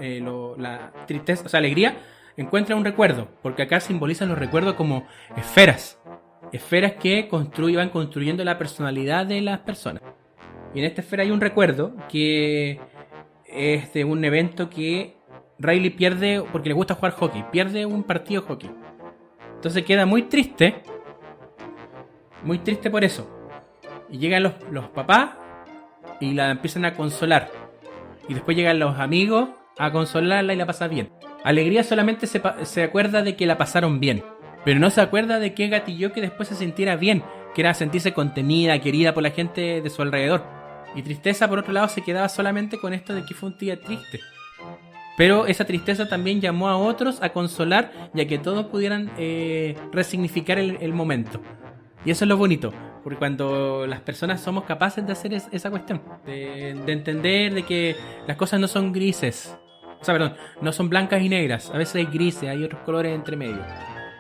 la tristeza, o sea, alegría, encuentra un recuerdo, porque acá simbolizan los recuerdos como esferas que van construyendo la personalidad de las personas. Y en esta esfera hay un recuerdo que es de un evento que Riley pierde porque le gusta jugar hockey, pierde un partido de hockey. Entonces queda muy triste por eso. Y llegan los papás y la empiezan a consolar. Y después llegan los amigos a consolarla y la pasa bien. Alegría solamente se acuerda de que la pasaron bien, pero no se acuerda de qué gatilló que después se sintiera bien, que era sentirse contenida, querida por la gente de su alrededor. Y tristeza, por otro lado, se quedaba solamente con esto de que fue un día triste. Pero esa tristeza también llamó a otros a consolar y a que todos pudieran resignificar el momento. Y eso es lo bonito, porque cuando las personas somos capaces de hacer esa cuestión, de entender de que las cosas no son grises, o sea, perdón, no son blancas y negras, a veces hay grises, hay otros colores entre medio.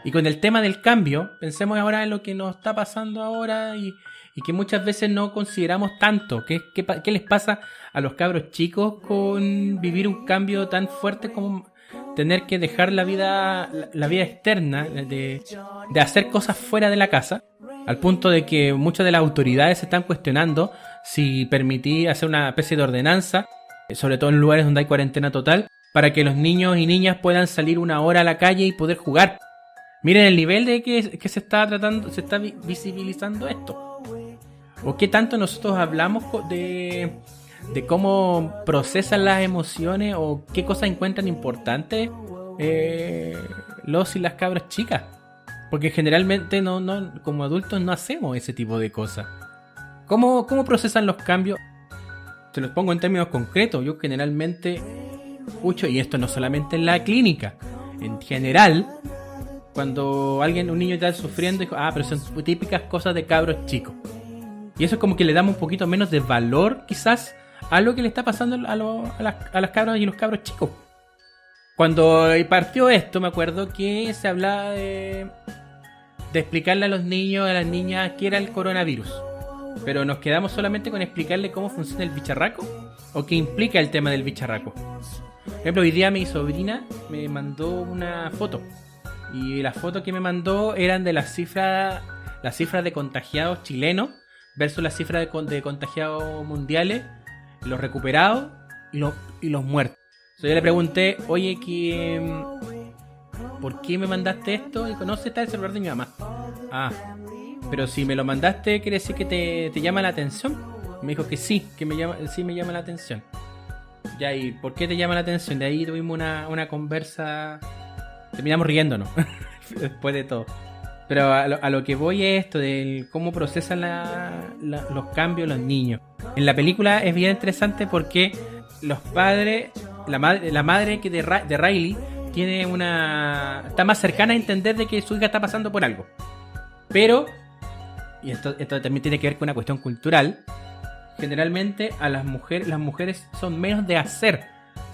Y con el tema del cambio, pensemos ahora en lo que nos está pasando ahora y que muchas veces no consideramos tanto. ¿Qué les pasa a los cabros chicos con vivir un cambio tan fuerte como tener que dejar la vida externa, de hacer cosas fuera de la casa? Al punto de que muchas de las autoridades se están cuestionando si permitir hacer una especie de ordenanza, sobre todo en lugares donde hay cuarentena total, para que los niños y niñas puedan salir una hora a la calle y poder jugar. Miren el nivel de que se está visibilizando esto. O qué tanto nosotros hablamos de cómo procesan las emociones o qué cosas encuentran importantes los y las cabras chicas. Porque generalmente no, como adultos no hacemos ese tipo de cosas. ¿Cómo procesan los cambios? Te los pongo en términos concretos. Yo generalmente escucho, y esto no solamente en la clínica, en general, cuando un niño está sufriendo, digo, pero son típicas cosas de cabros chicos. Y eso es como que le damos un poquito menos de valor, quizás, a lo que le está pasando a las cabras y los cabros chicos. Cuando partió esto, me acuerdo que se hablaba de explicarle a los niños, a las niñas, qué era el coronavirus. Pero nos quedamos solamente con explicarle cómo funciona el bicharraco o qué implica el tema del bicharraco. Por ejemplo, hoy día mi sobrina me mandó una foto. Y las fotos que me mandó eran de las cifras de contagiados chilenos versus las cifras de contagiados mundiales, los recuperados y los muertos. Entonces yo le pregunté, oye, ¿por qué me mandaste esto? Y dijo, no sé, está el celular de mi mamá. Pero si me lo mandaste, ¿quiere decir que te llama la atención? Me dijo que sí, me llama la atención. Ya, ¿y por qué te llama la atención? De ahí tuvimos una conversa, terminamos riéndonos, después de todo. Pero a lo que voy es esto, de cómo procesan los cambios los niños. En la película es bien interesante porque los padres, la madre que de Riley está más cercana a entender de que su hija está pasando por algo. Pero, y esto también tiene que ver con una cuestión cultural, generalmente a las mujeres son menos de hacer,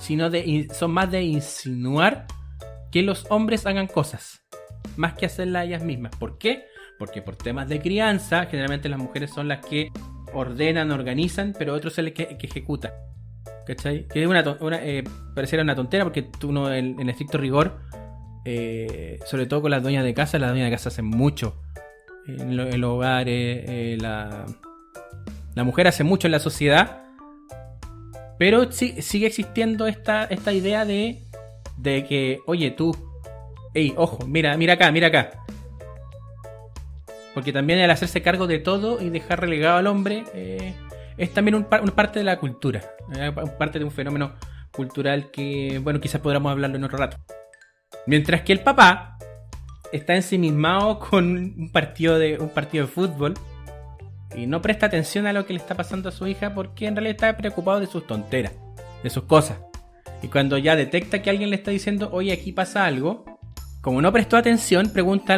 sino son más de insinuar que los hombres hagan cosas, más que hacerlas ellas mismas. ¿Por qué? Porque por temas de crianza, generalmente las mujeres son las que ordenan, organizan, pero otros son los que ejecutan. ¿Cachai? Que pareciera una tontera, porque tú no, en estricto rigor, sobre todo con las dueñas de casa hacen mucho en los hogares, la mujer hace mucho en la sociedad, pero sigue existiendo esta idea de que, oye, tú, hey, ojo, mira acá. Porque también al hacerse cargo de todo y dejar relegado al hombre, es también una parte de la cultura, parte de un fenómeno cultural que, bueno, quizás podamos hablarlo en otro rato. Mientras que el papá está ensimismado con un partido de fútbol y no presta atención a lo que le está pasando a su hija, porque en realidad está preocupado de sus tonteras, de sus cosas. Y cuando ya detecta que alguien le está diciendo, oye, aquí pasa algo, como no prestó atención, pregunta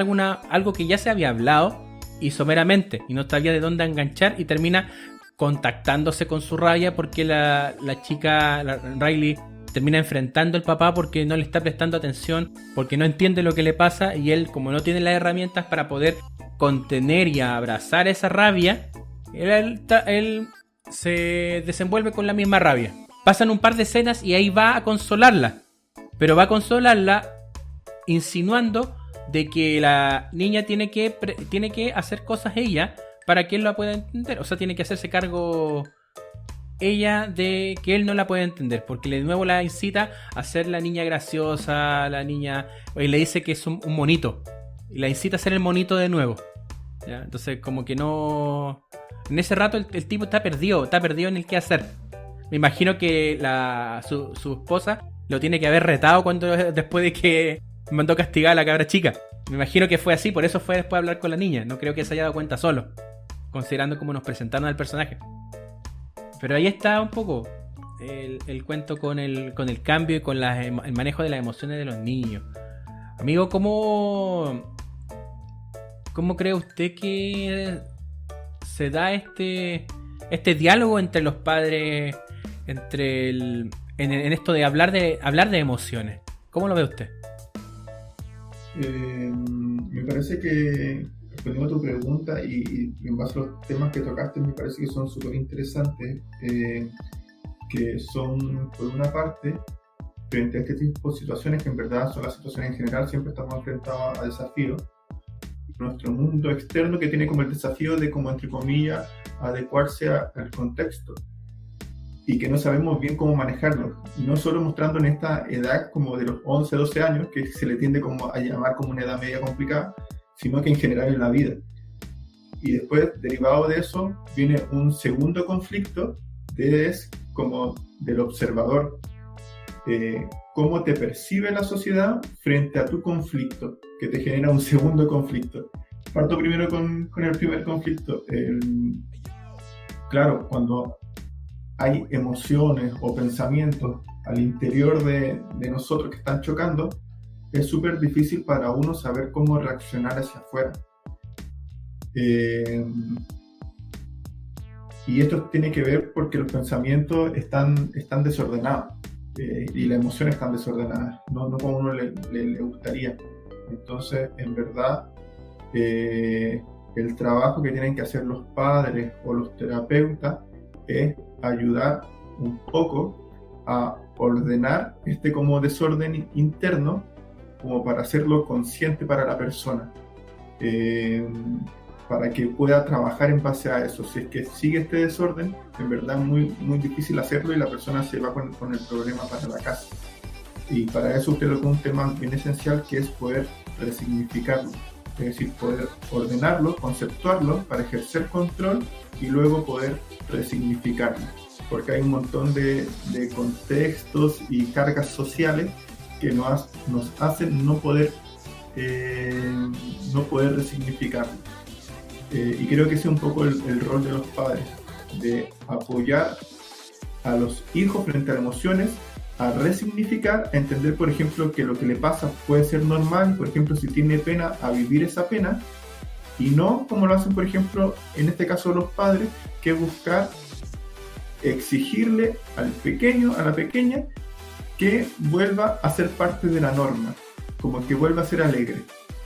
algo que ya se había hablado y someramente, y no sabía de dónde enganchar, y termina contactándose con su rabia porque la chica, Riley, termina enfrentando al papá porque no le está prestando atención, porque no entiende lo que le pasa, y él, como no tiene las herramientas para poder contener y abrazar esa rabia, él se desenvuelve con la misma rabia. Pasan un par de escenas y ahí va a consolarla, pero va a consolarla insinuando de que la niña tiene que hacer cosas ella para que él la pueda entender. O sea, tiene que hacerse cargo ella de que él no la puede entender, porque de nuevo la incita a ser la niña graciosa, la niña, y le dice que es un monito, y la incita a ser el monito de nuevo, ¿ya? Entonces como que no, en ese rato el tipo está perdido en el qué hacer. Me imagino que su esposa lo tiene que haber retado después de que mandó castigar a la cabra chica. Me imagino que fue así, por eso fue después a hablar con la niña. No creo que se haya dado cuenta solo, considerando cómo nos presentaron al personaje. Pero ahí está un poco el cuento con el cambio y con el manejo de las emociones de los niños. Amigo, ¿cómo cree usted que se da este diálogo entre los padres, en esto de hablar de emociones? ¿Cómo lo ve usted? Me parece que, respondiendo a tu pregunta y en base a los temas que tocaste, me parece que son súper interesantes, que son, por una parte, frente a este tipo de situaciones, que en verdad son las situaciones en general, siempre estamos enfrentados a desafíos. Nuestro mundo externo, que tiene como el desafío de, como entre comillas, adecuarse al contexto, y que no sabemos bien cómo manejarlo, no solo mostrando en esta edad como de los 11, 12 años, que se le tiende como a llamar como una edad media complicada, sino que en general en la vida. Y después, derivado de eso, viene un segundo conflicto, como del observador, cómo te percibe la sociedad frente a tu conflicto, que te genera un segundo conflicto. Parto primero con el primer conflicto. Claro, cuando hay emociones o pensamientos al interior de nosotros que están chocando, es súper difícil para uno saber cómo reaccionar hacia afuera. Y esto tiene que ver porque los pensamientos están desordenados, y las emociones están desordenadas, no como a uno le gustaría. Entonces, en verdad, el trabajo que tienen que hacer los padres o los terapeutas es ayudar un poco a ordenar como desorden interno, como para hacerlo consciente para la persona, para que pueda trabajar en base a eso. Si es que sigue este desorden, en verdad es muy, muy difícil hacerlo, y la persona se va con el problema para la casa. Y para eso usted tocó un tema bien esencial, que es poder resignificarlo, es decir, poder ordenarlo, conceptuarlo para ejercer control y luego poder resignificarlo, porque hay un montón de contextos y cargas sociales que nos hacen no poder resignificarlo. Y creo que ese es un poco el rol de los padres, de apoyar a los hijos frente a las emociones, a resignificar, a entender, por ejemplo, que lo que le pasa puede ser normal, por ejemplo, si tiene pena, a vivir esa pena, y no como lo hacen, por ejemplo, en este caso los padres, que buscar exigirle al pequeño, a la pequeña, que vuelva a ser parte de la norma, como que vuelva a ser alegre,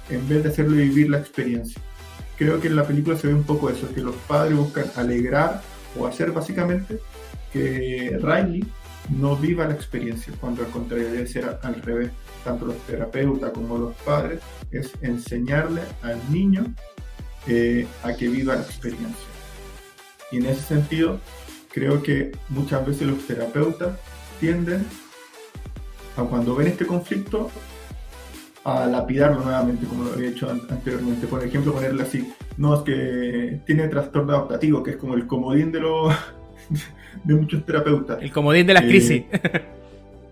en vez de hacerlo vivir la experiencia. Creo que en la película se ve un poco eso, que los padres buscan alegrar o hacer básicamente que Riley no viva la experiencia, cuando al contrario debe ser al revés. Tanto los terapeutas como los padres es enseñarle al niño a que viva la experiencia. Y en ese sentido, creo que muchas veces los terapeutas tienden a, cuando ven este conflicto, a lapidarlo nuevamente, como lo había hecho anteriormente. Por ejemplo, ponerle así, no, es que tiene trastorno adaptativo, que es como el comodín de muchos terapeutas. El comodín de las crisis.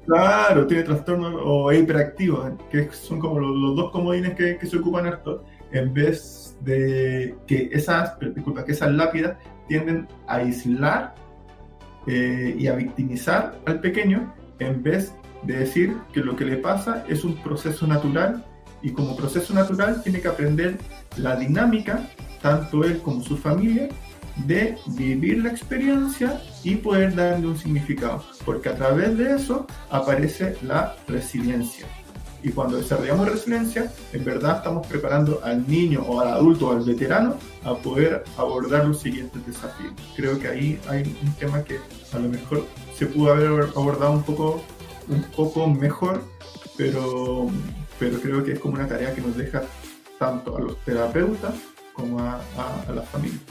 Claro, tiene trastorno o hiperactivo, que son como los dos comodines que se ocupan harto, en vez de que esas lápidas tienden a aislar y a victimizar al pequeño, en vez de decir que lo que le pasa es un proceso natural, y como proceso natural tiene que aprender la dinámica, tanto él como su familia, de vivir la experiencia y poder darle un significado, porque a través de eso aparece la resiliencia. Y cuando desarrollamos resiliencia, en verdad estamos preparando al niño o al adulto o al veterano a poder abordar los siguientes desafíos. Creo que ahí hay un tema que a lo mejor se pudo haber abordado un poco mejor, pero creo que es como una tarea que nos deja tanto a los terapeutas como a las familias.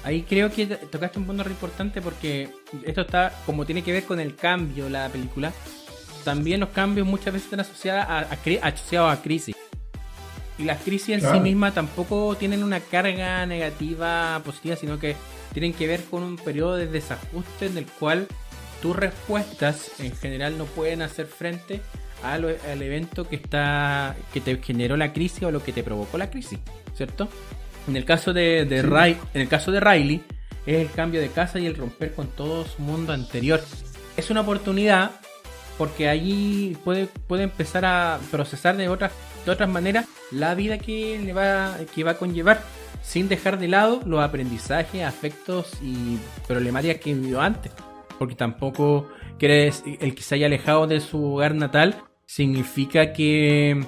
Ahí creo que tocaste un punto re importante, porque esto está como tiene que ver con el cambio, la película. También los cambios muchas veces están asociados a crisis. Y las crisis en sí mismas tampoco tienen una carga negativa positiva, sino que tienen que ver con un periodo de desajuste en el cual tus respuestas en general no pueden hacer frente al evento que te generó la crisis o lo que te provocó la crisis, ¿cierto? En el caso de Riley, es el cambio de casa y el romper con todo su mundo anterior. Es una oportunidad porque allí puede empezar a procesar de otras maneras la vida que va a conllevar, sin dejar de lado los aprendizajes, afectos y problemáticas que vivió antes. Porque tampoco el que se haya alejado de su hogar natal significa que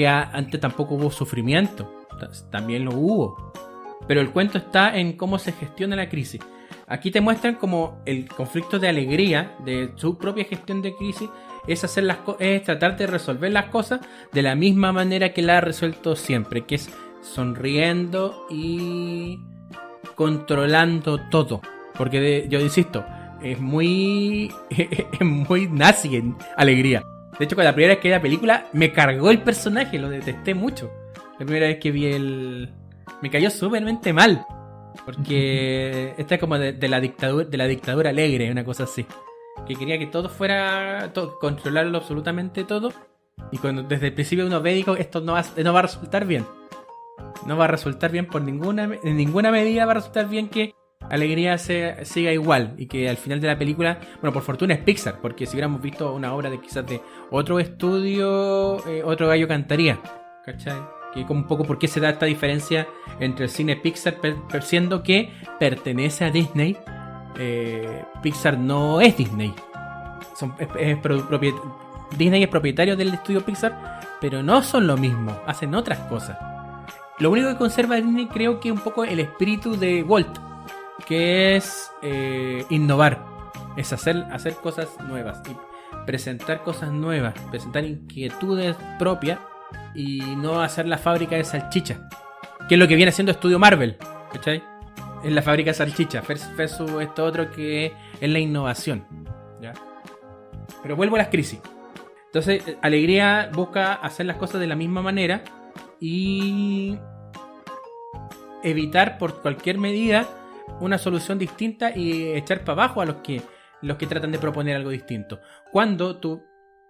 antes tampoco hubo sufrimiento. También lo hubo, pero el cuento está en cómo se gestiona la crisis. Aquí te muestran como el conflicto de alegría de su propia gestión de crisis es tratar de resolver las cosas de la misma manera que la ha resuelto siempre, que es sonriendo y controlando todo. Porque yo insisto, es muy nazi en alegría. De hecho, con la primera vez que vi la película me cargó el personaje, lo detesté mucho. La primera vez que vi me cayó súpermente mal. Porque esta es como de la dictadura alegre, una cosa así. Que quería que todo fuera, controlarlo absolutamente todo. Y cuando desde el principio uno ve, dijo, esto no va a resultar bien. No va a resultar bien en ninguna medida va a resultar bien que Alegría siga igual. Y que al final de la película, bueno, por fortuna es Pixar, porque si hubiéramos visto una obra de quizás de otro estudio, otro gallo cantaría. ¿Cachai? Que como un poco por qué se da esta diferencia entre el cine Pixar, siendo que pertenece a Disney. Pixar no es Disney. Disney es propietario del estudio Pixar, pero no son lo mismo, hacen otras cosas. Lo único que conserva Disney creo que es un poco el espíritu de Walt, que es innovar, es hacer cosas nuevas y presentar cosas nuevas, presentar inquietudes propias y no hacer la fábrica de salchicha, que es lo que viene haciendo Estudio Marvel, ¿cachai? Es la fábrica de salchicha versus esto otro que es la innovación, ¿ya? Pero vuelvo a las crisis. Entonces Alegría busca hacer las cosas de la misma manera y evitar por cualquier medida una solución distinta y echar para abajo a los que tratan de proponer algo distinto. Cuando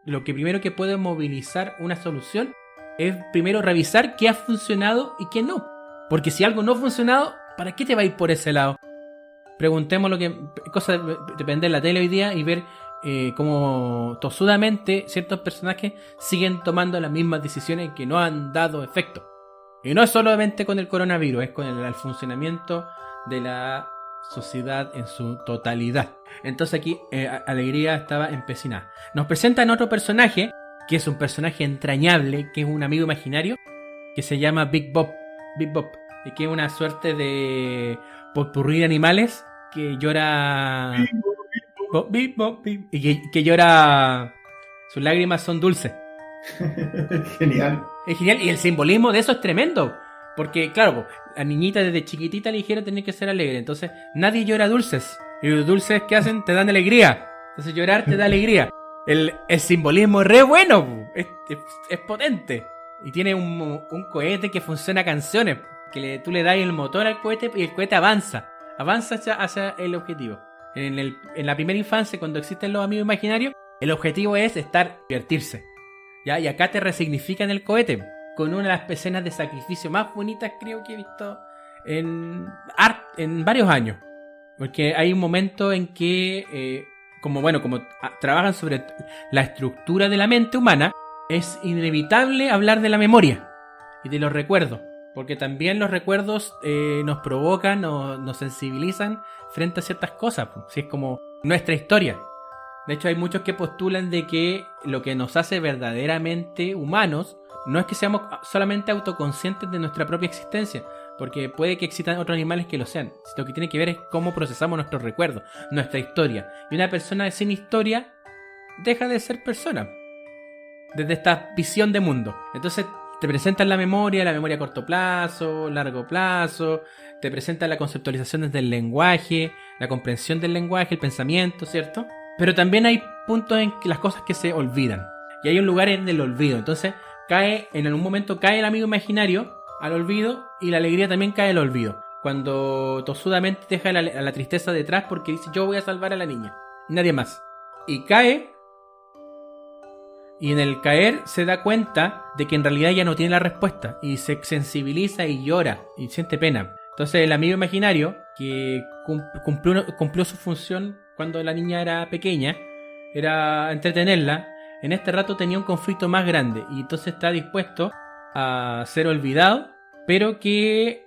lo que primero que puede movilizar una solución es primero revisar qué ha funcionado y qué no. Porque si algo no ha funcionado, ¿para qué te va a ir por ese lado? Preguntemos cosas depende de la tele hoy día y ver cómo tosudamente ciertos personajes siguen tomando las mismas decisiones que no han dado efecto. Y no es solamente con el coronavirus, es con el funcionamiento de la sociedad en su totalidad. Entonces aquí Alegría estaba empecinada. Nos presentan otro personaje, que es un personaje entrañable, que es un amigo imaginario, que se llama Big Bob. Big Bob, y que es una suerte de potpurrí de animales que llora... Big Bob, y que llora... Sus lágrimas son dulces. Genial. Es genial, y el simbolismo de eso es tremendo. Porque, claro, la niñita desde chiquitita le dijeron tener que ser alegre. Entonces, nadie llora dulces. Y los dulces que hacen te dan alegría. Entonces, llorar te da alegría. El simbolismo es re bueno. Es potente. Y tiene un cohete que funciona a canciones. Que tú le das el motor al cohete y el cohete avanza. Avanza hacia el objetivo. En la primera infancia, cuando existen los amigos imaginarios, el objetivo es divertirse. ¿Ya? Y acá te resignifican el cohete. Con una de las escenas de sacrificio más bonitas, creo que he visto en varios años. Porque hay un momento en que, como trabajan sobre la estructura de la mente humana, es inevitable hablar de la memoria y de los recuerdos. Porque también los recuerdos nos provocan o nos sensibilizan frente a ciertas cosas. Si es como nuestra historia. De hecho, hay muchos que postulan de que lo que nos hace verdaderamente humanos no es que seamos solamente autoconscientes de nuestra propia existencia, porque puede que existan otros animales que lo sean. Lo que tiene que ver es cómo procesamos nuestros recuerdos, nuestra historia. Y una persona sin historia deja de ser persona, desde esta visión de mundo. Entonces te presentan la memoria a corto plazo, largo plazo, te presentan la conceptualización desde el lenguaje, la comprensión del lenguaje, el pensamiento, ¿cierto? Pero también hay puntos en que las cosas que se olvidan. Y hay un lugar en el olvido. Entonces en algún momento cae el amigo imaginario al olvido y la alegría también cae al olvido. Cuando tosudamente deja a la tristeza detrás porque dice yo voy a salvar a la niña y nadie más. Y cae, y en el caer se da cuenta de que en realidad ya no tiene la respuesta y se sensibiliza y llora y siente pena. Entonces el amigo imaginario que cumplió su función cuando la niña era pequeña, era entretenerla. En este rato tenía un conflicto más grande y entonces está dispuesto a ser olvidado, pero que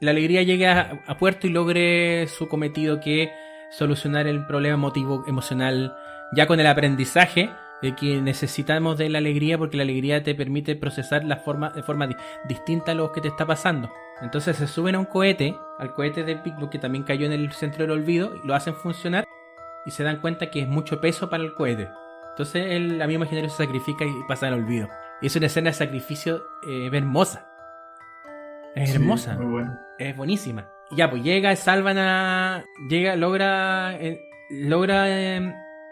la alegría llegue a puerto y logre su cometido, que es solucionar el problema emocional, ya con el aprendizaje de que necesitamos de la alegría, porque la alegría te permite procesar de forma distinta a lo que te está pasando. Entonces se suben a un cohete, al cohete de Big Bob, que también cayó en el centro del olvido, y lo hacen funcionar y se dan cuenta que es mucho peso para el cohete. Entonces el amigo imaginario se sacrifica y pasa al olvido. Y es una escena de sacrificio hermosa. Es hermosa. Muy bueno. Es buenísima. Y ya, pues logra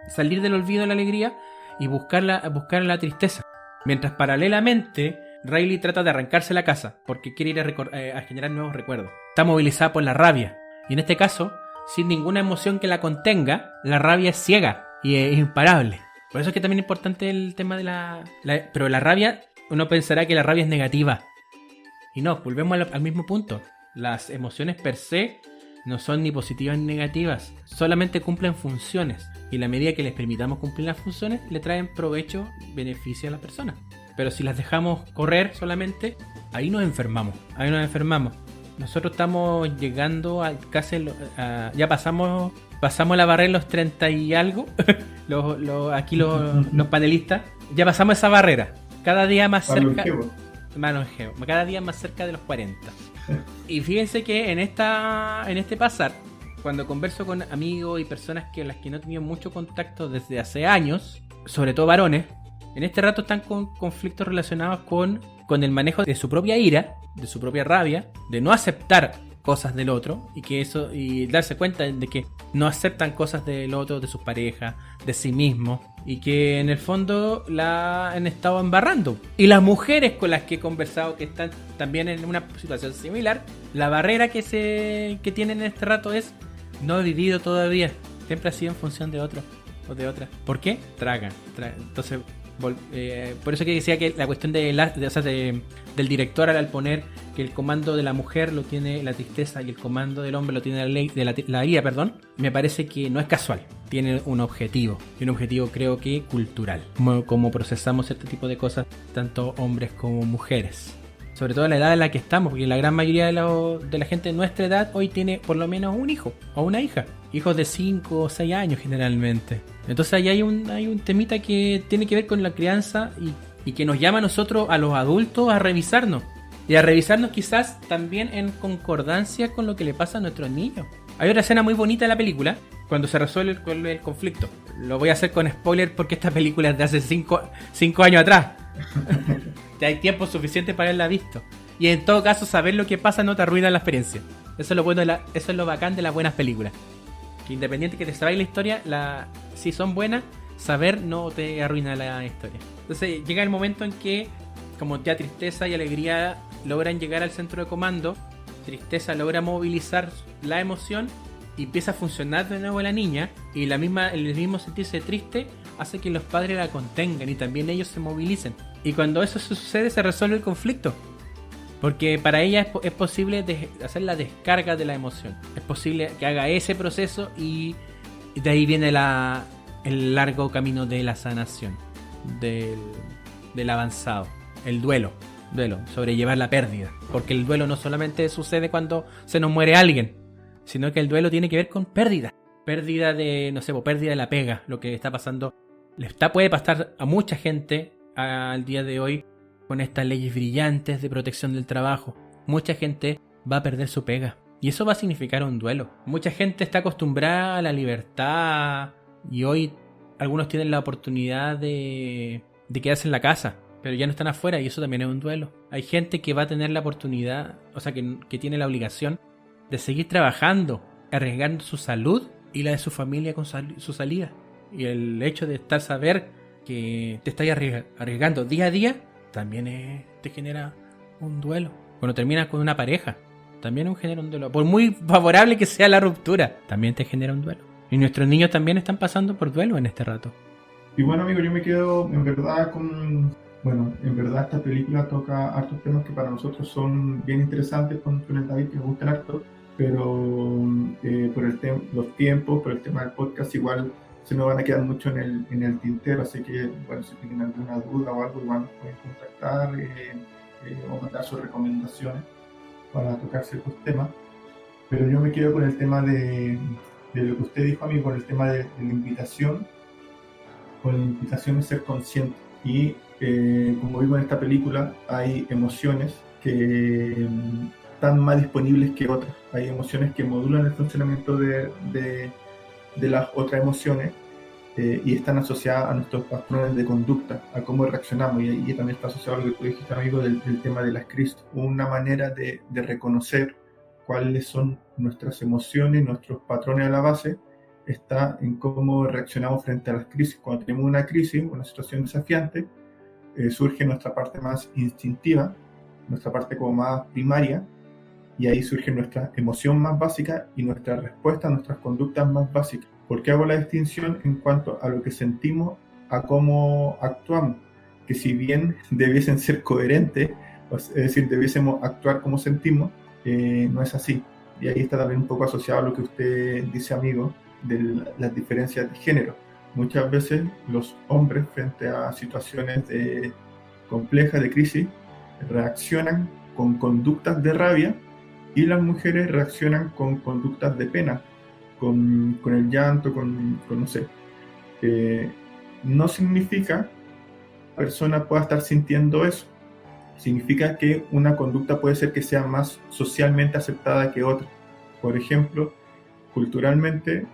salir del olvido de la alegría y buscar la tristeza. Mientras paralelamente Riley trata de arrancarse la casa porque quiere ir a generar nuevos recuerdos. Está movilizada por la rabia. Y en este caso, sin ninguna emoción que la contenga, la rabia es ciega y es imparable. Por eso es que también es importante el tema de pero la rabia, uno pensará que la rabia es negativa. Y no, volvemos al mismo punto. Las emociones per se no son ni positivas ni negativas. Solamente cumplen funciones. Y en la medida que les permitamos cumplir las funciones, le traen provecho, beneficio a las personas. Pero si las dejamos correr solamente, ahí nos enfermamos. Nosotros estamos llegando a casi... ya pasamos la barrera en los 30 y algo. Aquí los panelistas. Ya pasamos esa barrera. Cada día más cerca... Cada día más cerca de los 40. Y fíjense que en este pasar, cuando converso con amigos y personas con las que no he tenido mucho contacto desde hace años, sobre todo varones, en este rato están con conflictos relacionados con el manejo de su propia ira, de su propia rabia, de no aceptar cosas del otro y darse cuenta de que no aceptan cosas del otro, de sus parejas, de sí mismos, y que en el fondo la han estado embarrando. Y las mujeres con las que he conversado, que están también en una situación similar, la barrera que tienen en este rato es: no he vivido todavía, siempre ha sido en función de otro o de otra. ¿Por qué? Tragan. Entonces por eso que decía que la cuestión del director al poner que el comando de la mujer lo tiene la tristeza y el comando del hombre lo tiene la ira, me parece que no es casual, tiene un objetivo, y un objetivo creo que cultural, como procesamos este tipo de cosas tanto hombres como mujeres. Sobre todo a la edad en la que estamos, porque la gran mayoría de la gente de nuestra edad hoy tiene por lo menos un hijo o una hija. Hijos de 5 o 6 años generalmente. Entonces ahí hay un temita que tiene que ver con la crianza y que nos llama a nosotros, a los adultos, a revisarnos. Y a revisarnos quizás también en concordancia con lo que le pasa a nuestros niños. Hay otra escena muy bonita de la película, cuando se resuelve el conflicto. Lo voy a hacer con spoiler porque esta película es de hace 5 años atrás. Ya hay tiempo suficiente para haberla visto. Y en todo caso, saber lo que pasa no te arruina la experiencia. Eso es lo bueno eso es lo bacán de las buenas películas. Que independiente que te sabáis la historia, si son buenas, saber no te arruina la historia. Entonces llega el momento en que, como ya Tristeza y Alegría logran llegar al centro de comando, Tristeza logra movilizar la emoción y empieza a funcionar de nuevo la niña, y el mismo sentirse triste hace que los padres la contengan y también ellos se movilicen. Y cuando eso sucede, se resuelve el conflicto. Porque para ella es posible hacer la descarga de la emoción. Es posible que haga ese proceso y de ahí viene el largo camino de la sanación, del avanzado, el duelo, sobrellevar la pérdida. Porque el duelo no solamente sucede cuando se nos muere alguien, sino que el duelo tiene que ver con pérdida. Pérdida de, no sé, pérdida de la pega, lo que está pasando. Puede pasar a mucha gente al día de hoy con estas leyes brillantes de protección del trabajo. Mucha gente va a perder su pega y eso va a significar un duelo. Mucha gente está acostumbrada a la libertad y hoy algunos tienen la oportunidad de quedarse en la casa, pero ya no están afuera y eso también es un duelo. Hay gente que va a tener la oportunidad, o sea, que tiene la obligación de seguir trabajando, arriesgando su salud y la de su familia con su salida. Y el hecho de saber que te estás arriesgando día a día también te genera un duelo. Cuando terminas con una pareja, también genera un duelo. Por muy favorable que sea la ruptura, también te genera un duelo. Y nuestros niños también están pasando por duelo en este rato. Y bueno, amigo, yo me quedo en verdad en verdad esta película toca hartos temas que para nosotros son bien interesantes con el David, que nos gustan harto, pero por los tiempos, por el tema del podcast, igual se nos van a quedar mucho en el tintero, así que bueno, si tienen alguna duda o algo, igual nos pueden contactar o mandar sus recomendaciones para tocar ciertos temas. Pero yo me quedo con el tema de lo que usted dijo, amigo, con el tema de la invitación, con la invitación de ser consciente. Y como vimos en esta película, hay emociones que están más disponibles que otras. Hay emociones que modulan el funcionamiento de las otras emociones y están asociadas a nuestros patrones de conducta, a cómo reaccionamos, y también está asociado a lo que tú dijiste, amigo, del tema de las crisis. Una manera de reconocer cuáles son nuestras emociones, nuestros patrones a la base, está en cómo reaccionamos frente a las crisis. Cuando tenemos una crisis, una situación desafiante, surge nuestra parte más instintiva, nuestra parte como más primaria, y ahí surge nuestra emoción más básica y nuestra respuesta, nuestras conductas más básicas. ¿Por qué hago la distinción en cuanto a lo que sentimos, a cómo actuamos? Que si bien debiesen ser coherentes, es decir, debiésemos actuar como sentimos, no es así. Y ahí está también un poco asociado a lo que usted dice, amigo, de las diferencias de género. Muchas veces los hombres frente a situaciones complejas de crisis reaccionan con conductas de rabia, y las mujeres reaccionan con conductas de pena, con el llanto, no sé. No significa que la persona pueda estar sintiendo eso. Significa que una conducta puede ser que sea más socialmente aceptada que otra. Por ejemplo, culturalmente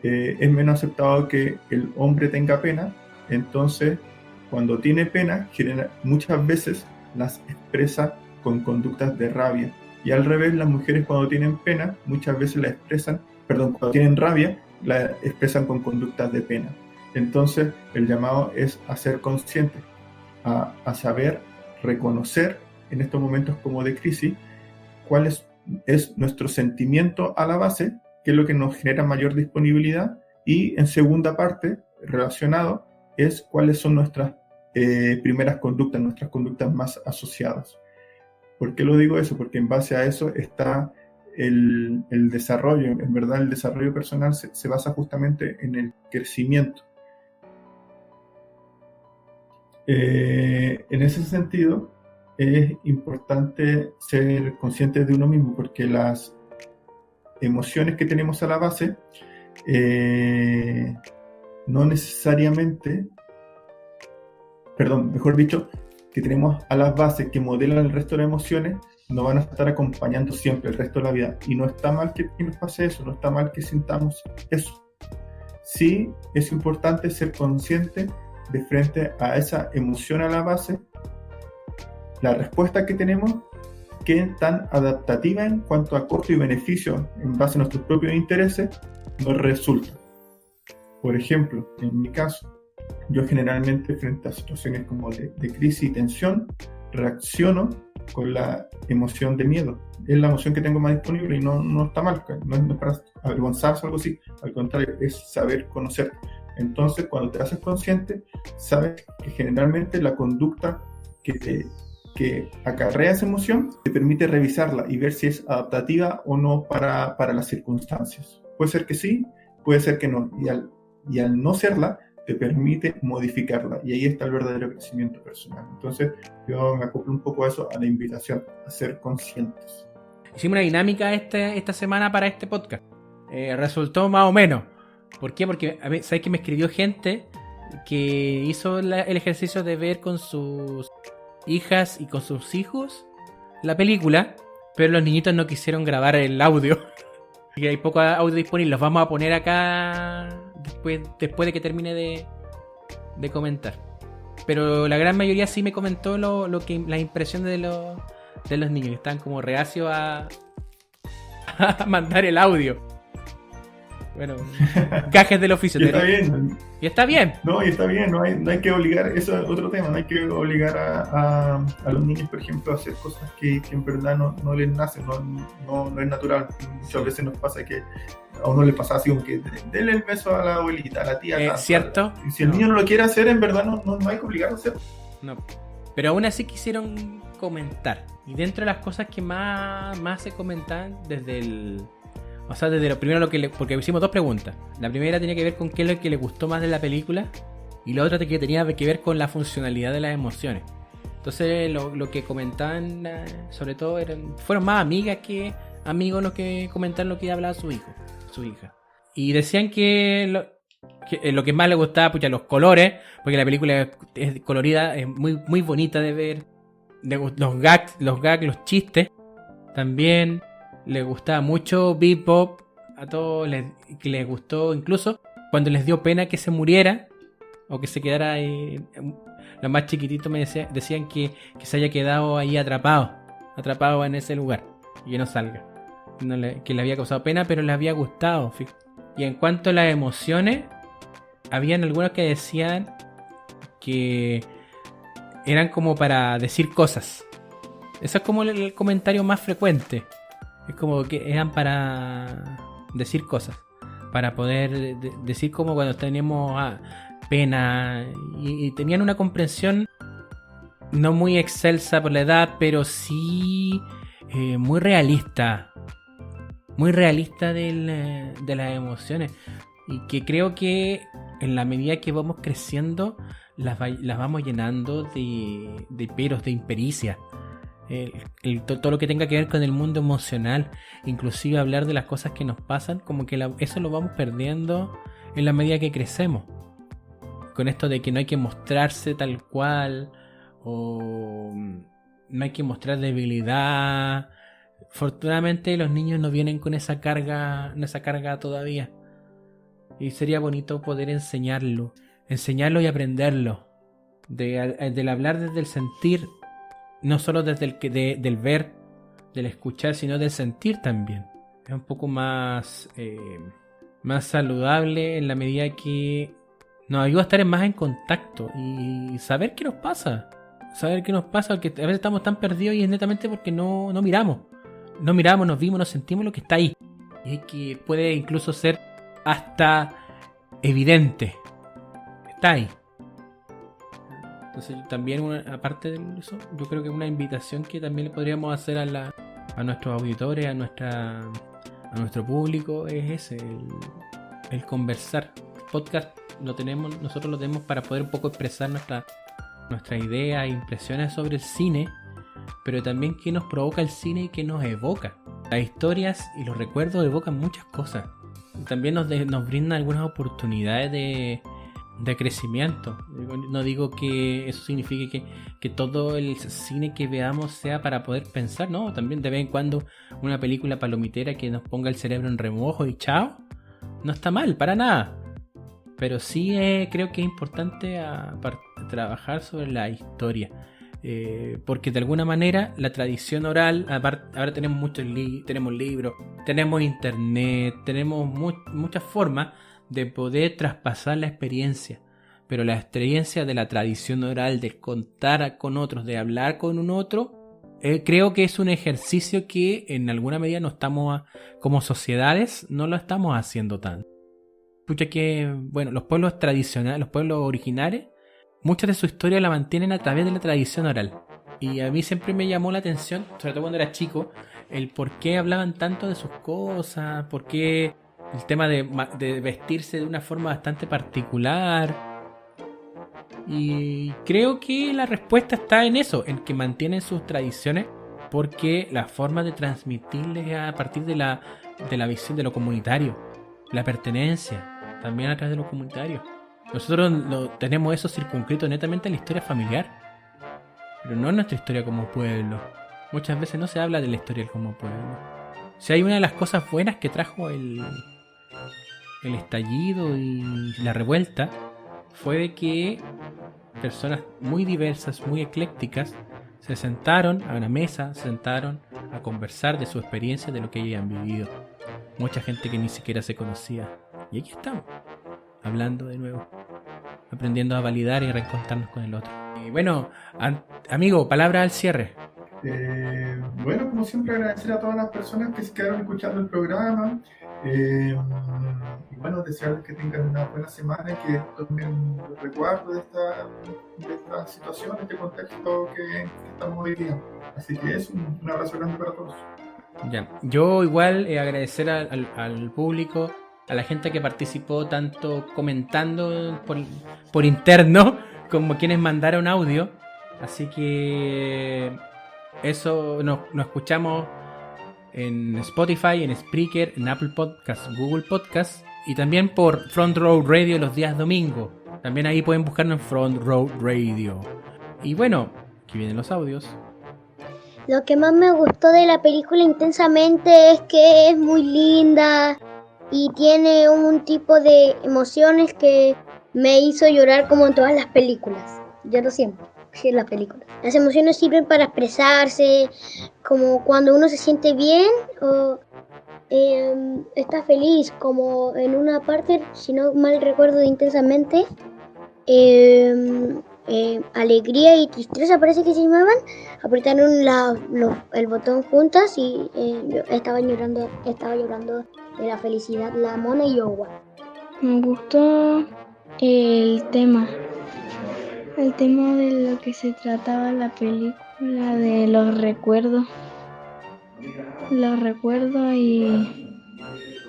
es menos aceptado que el hombre tenga pena, entonces cuando tiene pena, muchas veces las expresa con conductas de rabia. Y al revés, las mujeres cuando tienen pena, muchas veces cuando tienen rabia, la expresan con conductas de pena. Entonces, el llamado es a ser conscientes, a saber reconocer en estos momentos como de crisis cuál es nuestro sentimiento a la base, qué es lo que nos genera mayor disponibilidad, y en segunda parte, relacionado, es cuáles son nuestras primeras conductas, nuestras conductas más asociadas. ¿Por qué lo digo eso? Porque en base a eso está el desarrollo. En verdad, el desarrollo personal se basa justamente en el crecimiento. En ese sentido, es importante ser consciente de uno mismo, porque las emociones que tenemos a la base no necesariamente, perdón, mejor dicho, que tenemos a las bases que modelan el resto de las emociones, nos van a estar acompañando siempre el resto de la vida. Y no está mal que nos pase eso, no está mal que sintamos eso. Sí es importante ser consciente de frente a esa emoción a la base, la respuesta que tenemos, qué tan adaptativa en cuanto a costo y beneficio en base a nuestros propios intereses nos resulta. Por ejemplo, en mi caso, yo generalmente frente a situaciones como de crisis y tensión, reacciono con la emoción de miedo. Es la emoción que tengo más disponible y no está mal, no es para avergonzarse o algo así, al contrario, es saber conocer. Entonces, cuando te haces consciente, sabes que generalmente la conducta que acarrea esa emoción te permite revisarla y ver si es adaptativa o no para las circunstancias. Puede ser que sí, puede ser que no, y al no serla, te permite modificarla, y ahí está el verdadero crecimiento personal. Entonces yo me acoplo un poco a eso, a la invitación a ser conscientes. Hicimos una dinámica esta semana para este podcast. Resultó más o menos. ¿Por qué? Porque ¿sabes que me escribió gente que hizo el ejercicio de ver con sus hijas y con sus hijos la película, pero los niñitos no quisieron grabar el audio? Y hay poco audio disponible. Los vamos a poner acá después de que termine de comentar. Pero la gran mayoría sí me comentó las impresiones de los niños, que están como reacios a mandar el audio. Bueno, gajes del oficio. Y está bien. Y está bien. No, y está bien, no hay que obligar, eso es otro tema, no hay que obligar a los niños, por ejemplo, a hacer cosas que en verdad no les nacen, no es natural. Muchas veces nos pasa que a uno le pasa así como que denle el beso a la abuelita, a la tía. ¿Cierto? Y si el niño no lo quiere hacer, en verdad no hay que obligarlo a hacerlo. No. Pero aún así quisieron comentar. Y dentro de las cosas que más se comentan desde lo primero, porque hicimos dos preguntas. La primera tenía que ver con qué es lo que le gustó más de la película, y la otra que tenía que ver con la funcionalidad de las emociones. Entonces lo que comentaban sobre todo fueron más amigas que amigos los que comentaron lo que hablaba su hija. Y decían que lo que más le gustaba, pucha, los colores, porque la película es colorida, es muy, muy bonita de ver. Los gags, los chistes también. Les gustaba mucho Bebop. A todos les gustó, incluso cuando les dio pena que se muriera o que se quedara ahí. Los más chiquititos me decían que se haya quedado ahí atrapado en ese lugar y que no salga. Que le había causado pena, pero le había gustado. Y en cuanto a las emociones, habían algunos que decían que eran como para decir cosas. Eso es como el comentario más frecuente. Es como que eran para decir cosas, para poder decir como cuando tenemos pena, y tenían una comprensión no muy excelsa por la edad, pero sí muy realista de las emociones, y que creo que en la medida que vamos creciendo las vamos llenando de peros, de impericia. Todo lo que tenga que ver con el mundo emocional, inclusive hablar de las cosas que nos pasan, como que eso lo vamos perdiendo en la medida que crecemos, con esto de que no hay que mostrarse tal cual, o no hay que mostrar debilidad. Fortunadamente los niños no vienen con esa carga todavía, y sería bonito poder enseñarlo y aprenderlo, del hablar desde el sentir. No solo desde del ver, del escuchar, sino del sentir también. Es un poco más saludable en la medida que nos ayuda a estar más en contacto y saber qué nos pasa. Porque a veces estamos tan perdidos y es netamente porque no miramos. No miramos, nos vimos, nos sentimos lo que está ahí. Y que puede incluso ser hasta evidente. Está ahí. Entonces también, aparte de eso, yo creo que una invitación que también le podríamos hacer a nuestros auditores, a nuestro público, es ese, el conversar. El podcast nosotros lo tenemos para poder un poco expresar nuestras ideas e impresiones sobre el cine, pero también qué nos provoca el cine y qué nos evoca. Las historias y los recuerdos evocan muchas cosas. También nos brindan algunas oportunidades de crecimiento. No digo que eso signifique que todo el cine que veamos sea para poder pensar, no, también de vez en cuando una película palomitera que nos ponga el cerebro en remojo y chao, no está mal, para nada. Pero sí creo que es importante trabajar sobre la historia, porque de alguna manera la tradición oral, ahora tenemos tenemos libros, tenemos internet, tenemos muchas formas de poder traspasar la experiencia, pero la experiencia de la tradición oral, de contar con otros, de hablar con un otro, creo que es un ejercicio que en alguna medida no estamos, como sociedades, no lo estamos haciendo tanto. Escucha que, bueno, los pueblos tradicionales, los pueblos originarios, mucha de su historia la mantienen a través de la tradición oral. Y a mí siempre me llamó la atención, sobre todo cuando era chico, el por qué hablaban tanto de sus cosas, por qué el tema de vestirse de una forma bastante particular. Y creo que la respuesta está en eso, en que mantienen sus tradiciones, porque la forma de transmitirles a partir de la visión de lo comunitario, la pertenencia, también a través de lo comunitario. Nosotros tenemos eso circunscrito netamente en la historia familiar, pero no en nuestra historia como pueblo. Muchas veces no se habla de la historia como pueblo. Si hay una de las cosas buenas que trajo el estallido y la revuelta, fue de que personas muy diversas, muy eclécticas, se sentaron a una mesa, se sentaron a conversar de su experiencia, de lo que ellos han vivido. Mucha gente que ni siquiera se conocía. Y aquí estamos, hablando de nuevo, aprendiendo a validar y reencontrarnos con el otro. Y bueno, amigo, palabra al cierre. Bueno, como siempre, agradecer a todas las personas que se quedaron escuchando el programa. Y bueno, desearles que tengan una buena semana y que tomen recuerdo de esta situación, de este contexto que estamos viviendo. Así que es un abrazo grande para todos. Ya. Yo igual agradecer al público, a la gente que participó tanto comentando por interno como quienes mandaron audio. Así que eso nos escuchamos en Spotify, en Spreaker, en Apple Podcasts, Google Podcasts y también por Front Row Radio los días domingos. También ahí pueden buscarnos en Front Row Radio. Y bueno, aquí vienen los audios. Lo que más me gustó de la película Intensamente es que es muy linda y tiene un tipo de emociones que me hizo llorar como en todas las películas. Lloro siempre, sí, en las películas. Las emociones sirven para expresarse, como cuando uno se siente bien o está feliz, como en una parte, si no mal recuerdo de Intensamente, alegría y tristeza parece que se llamaban, apretaron el botón juntas y yo estaba llorando de la felicidad, la mona y Owa. Me gustó el tema de lo que se trataba la película, de los recuerdos y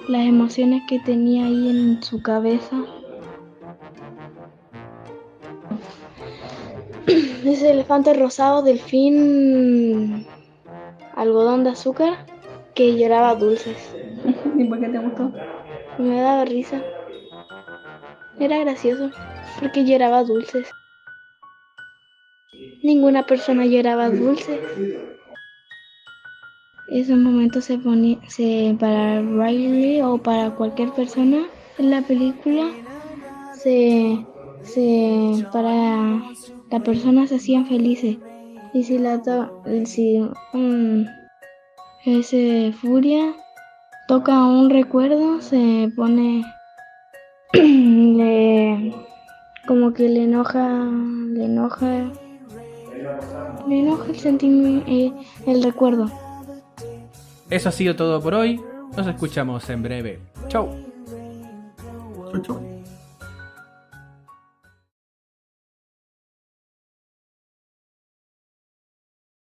las emociones que tenía ahí en su cabeza. Ese elefante rosado, delfín, algodón de azúcar, que lloraba dulces. ¿Y por qué te gustó? Me daba risa. Era gracioso, porque lloraba dulces. Ninguna persona lloraba dulces. Esos momentos para Riley o para cualquier persona en la película, para las personas se hacían felices. Y si ese furia toca un recuerdo, se pone como que le enoja el sentimiento, el recuerdo. Eso ha sido todo por hoy. Nos escuchamos en breve. Chau. Chau, chau.